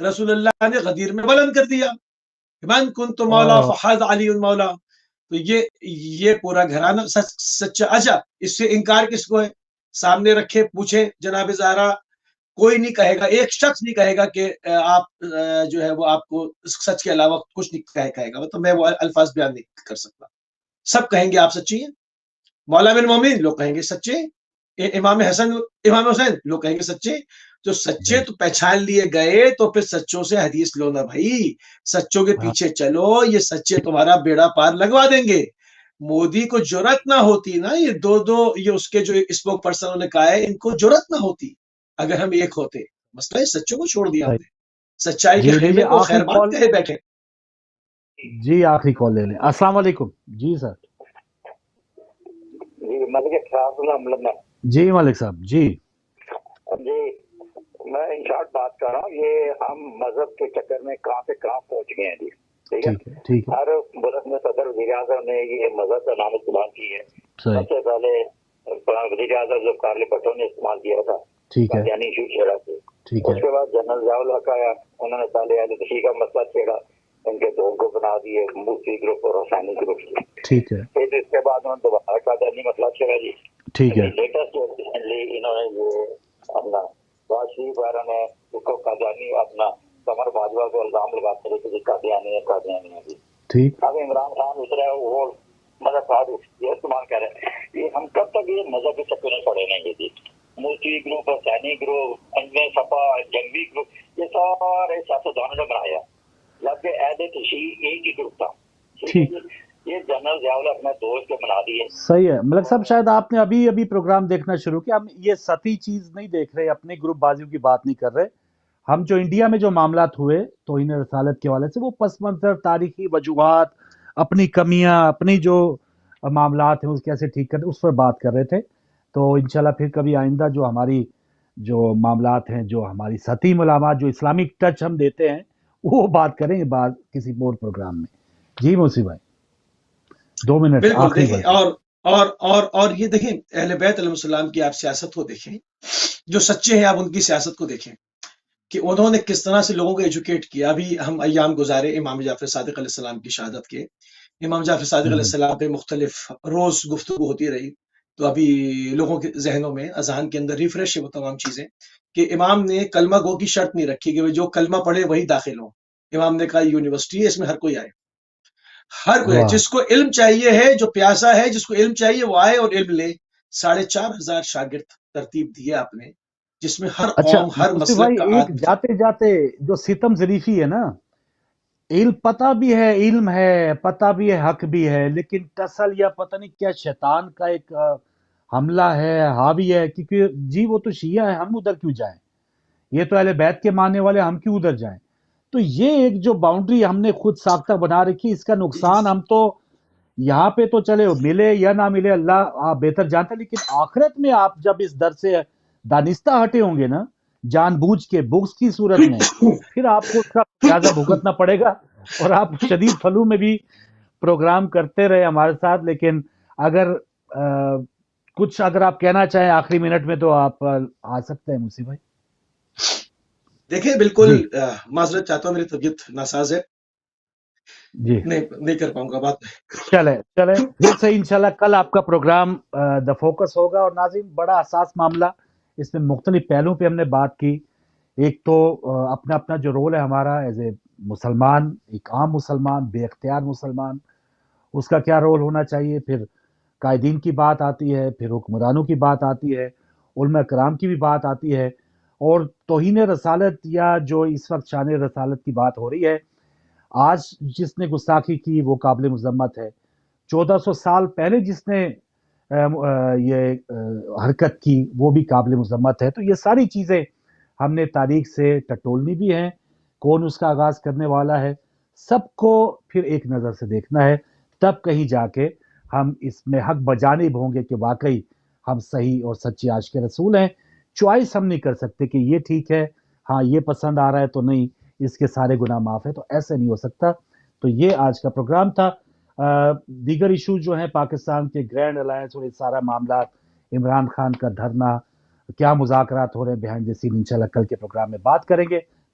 رسول اللہ نے غدیر میں بلند کر دیا، من کنت مولا فحاذ علی مولا. تو یہ پورا گھرانہ سچا. اچھا اس سے انکار کس کو ہے؟ سامنے رکھے پوچھے جناب زہرا، کوئی نہیں کہے گا، ایک شخص نہیں کہے گا کہ آپ جو ہے وہ آپ کو سچ کے علاوہ کچھ نہیں کہے گا. تو میں وہ الفاظ بیان نہیں کر سکتا. سب کہیں گے آپ سچی ہیں. مولا بن مومن لوگ کہیں گے سچے، امام حسین لوگ کہیں گے سچے. جو سچے تو پہچان لیے گئے تو پھر سچوں سے حدیث لو نا بھائی، سچوں کے پیچھے چلو. یہ سچے تمہارا بیڑا پار لگوا دیں گے. مودی کو جرأت نہ ہوتی نا، یہ دو یہ اس کے جو اسپوک پرسن نے کہا ہے، ان کو جرأت نہ ہوتی اگر ہم ایک ہوتے. مسئلہ سچوں کو چھوڑ دیا ہم نے، سچائی کے خیمے کو خیر بات کہے بیٹھے. جی آخری کال لے لیں. السلام علیکم. جی سر. جی ملک صاحب. جی ملک صاحب. جی میں ان شارٹ بات کر رہا ہوں. یہ ہم مذہب کے چکر میں کہاں سے کہاں پہنچ گئے ہیں. جی ٹھیک ہے. ہر ملک میں صدر وزیر اعظم نے یہ مذہب کا نام استعمال کی ہے. سب سے پہلے وزیر اعظم جو کارل بھٹو نے استعمال کیا تھا قادیانی ایشو چھیڑا سے. اس کے بعد جنرل ضیاء الحق کا انہوں نے پہلے اہل تشیع کا مسئلہ چھیڑا، ان کے دو کو بنا دیے مفتی گروپ اور حسینی گروپ. ٹھیک ہے. پھر اس کے بعد انہوں نے دوبارہ قادیانی مسئلہ چھیڑا. جی ٹھیک ہے. لیٹسٹ انہوں نے یہ اپنا نواز شریف وغیرہ نے اس کو قادیانی اپنا قمر باجوہ کو الزام لگاتے رہے کہ قادیانی ہے. ٹھیک. اب عمران خان اترا وہ مذہب صاحب یہ استعمال کر رہے ہیں. یہ ہم کب تک یہ مذہب کے چکر میں پڑے رہیں گے؟ جی مفتی گروپ، حسینی گروپ، انجمن صفا، جنگی گروپ، یہ سارے سیاستدانوں نے بنایا، جبکہ اہل تشیع ایک ہی گروپ تھا. یہ جنرل ضیاء الحق نے دوست کے بنا دیے. صحیح ہے ملک صاحب. شاید آپ نے ابھی پروگرام دیکھنا شروع کیا. ہم یہ سطحی چیز نہیں دیکھ رہے، اپنے گروپ بازیوں کی بات نہیں کر رہے. ہم جو انڈیا میں جو معاملات ہوئے توہین رسالت کے حوالے سے، وہ پس منظر، تاریخی وجوہات، اپنی کمیاں، اپنی جو معاملات ہیں اس کیسے ٹھیک کرتے، اس پر بات کر رہے تھے. تو انشاءاللہ پھر کبھی آئندہ جو ہماری جو معاملات ہیں، جو ہماری سطحی ملامات، جو اسلامک ٹچ ہم دیتے ہیں، وہ بات کریں گے بعد کسی اور پروگرام میں. جی موسی بھائی 2 منٹ. بالکل. دیکھیں اور یہ دیکھیں اہل بیت علیہ السلام کی آپ سیاست کو دیکھیں، جو سچے ہیں آپ ان کی سیاست کو دیکھیں کہ انہوں نے کس طرح سے لوگوں کو ایجوکیٹ کیا. ابھی ہم ایام گزارے امام جعفر صادق علیہ السلام کی شہادت کے. امام جعفر صادق علیہ السلام پہ مختلف روز گفتگو ہوتی رہی. تو ابھی لوگوں کے ذہنوں میں، اذہان کے اندر ریفریش ہے وہ تمام چیزیں کہ امام نے کلمہ گو کی شرط نہیں رکھی کہ جو کلمہ پڑھے وہی داخل ہو. امام نے کہا یونیورسٹی ہے، اس میں ہر کوئی آئے، ہر کوئی، جس کو علم چاہیے ہے، جو پیاسا ہے، جس کو علم چاہیے وہ آئے اور علم لے. 4,500 شاگرد ترتیب دیے آپ نے، جس میں ہر قوم، ہر مسلک کا آدمی. جاتے جاتے جو ستم ظریفی ہے نا، علم پتہ بھی ہے، علم ہے، پتہ بھی ہے، حق بھی ہے، لیکن ٹسل یا پتہ نہیں کیا شیطان کا ایک حملہ ہے، حاوی ہے. کیونکہ جی وہ تو شیعہ ہے، ہم ادھر کیوں جائیں؟ یہ تو اہل بیت کے ماننے والے، ہم کیوں ادھر جائیں؟ تو یہ ایک جو باؤنڈری ہم نے خود ساختہ بنا رکھی، اس کا نقصان ہم تو یہاں پہ تو چلے ملے یا نہ ملے اللہ آپ بہتر جانتے، لیکن آخرت میں آپ جب اس در سے دانستہ ہٹے ہوں گے نا، جان بوجھ کے بغض کی صورت میں، پھر آپ کو اس کا لہٰذا بھگتنا پڑے گا. اور آپ شدید فلو میں بھی پروگرام کرتے رہے ہمارے ساتھ. لیکن اگر کچھ اگر آپ کہنا چاہیں آخری منٹ میں تو آپ آ سکتے ہیں موسی بھائی. دیکھیں بالکل معذرت چاہتا ہوں، میری طبیعت ناساز ہے، جی نہیں کر پاؤں گا بات. چلے پھر سے انشاءاللہ کل آپ کا پروگرام دا فوکس ہوگا. اور ناظرین بڑا حساس معاملہ، اس میں مختلف پہلوؤں پہ ہم نے بات کی. ایک تو اپنا اپنا جو رول ہے ہمارا ایز اے مسلمان، ایک عام مسلمان، بے اختیار مسلمان، اس کا کیا رول ہونا چاہیے. پھر قائدین کی بات آتی ہے، پھر حکمرانوں کی بات آتی ہے، علماء کرام کی بھی بات آتی ہے، اور توہین رسالت یا جو اس وقت شان رسالت کی بات ہو رہی ہے. آج جس نے گستاخی کی وہ قابل مذمت ہے. 1400 سال پہلے جس نے یہ حرکت کی وہ بھی قابل مذمت ہے. تو یہ ساری چیزیں ہم نے تاریخ سے ٹٹولنی بھی ہیں، کون اس کا آغاز کرنے والا ہے، سب کو پھر ایک نظر سے دیکھنا ہے. تب کہیں جا کے ہم اس میں حق بجانب ہوں گے کہ واقعی ہم صحیح اور سچے عاشق رسول ہیں. چوائس ہم نہیں کر سکتے کہ یہ ٹھیک ہے، ہاں یہ پسند آ رہا ہے تو نہیں، اس کے سارے گناہ معاف ہے. تو ایسے نہیں ہو سکتا. تو یہ آج کا پروگرام تھا. دیگر ایشوز جو ہیں پاکستان کے گرینڈ الائنس اور یہ سارا معاملات، عمران خان کا دھرنا، کیا مذاکرات ہو رہے ہیں بیہائنڈ دی سین، انشاءاللہ کل کے پروگرام میں بات کریں گے.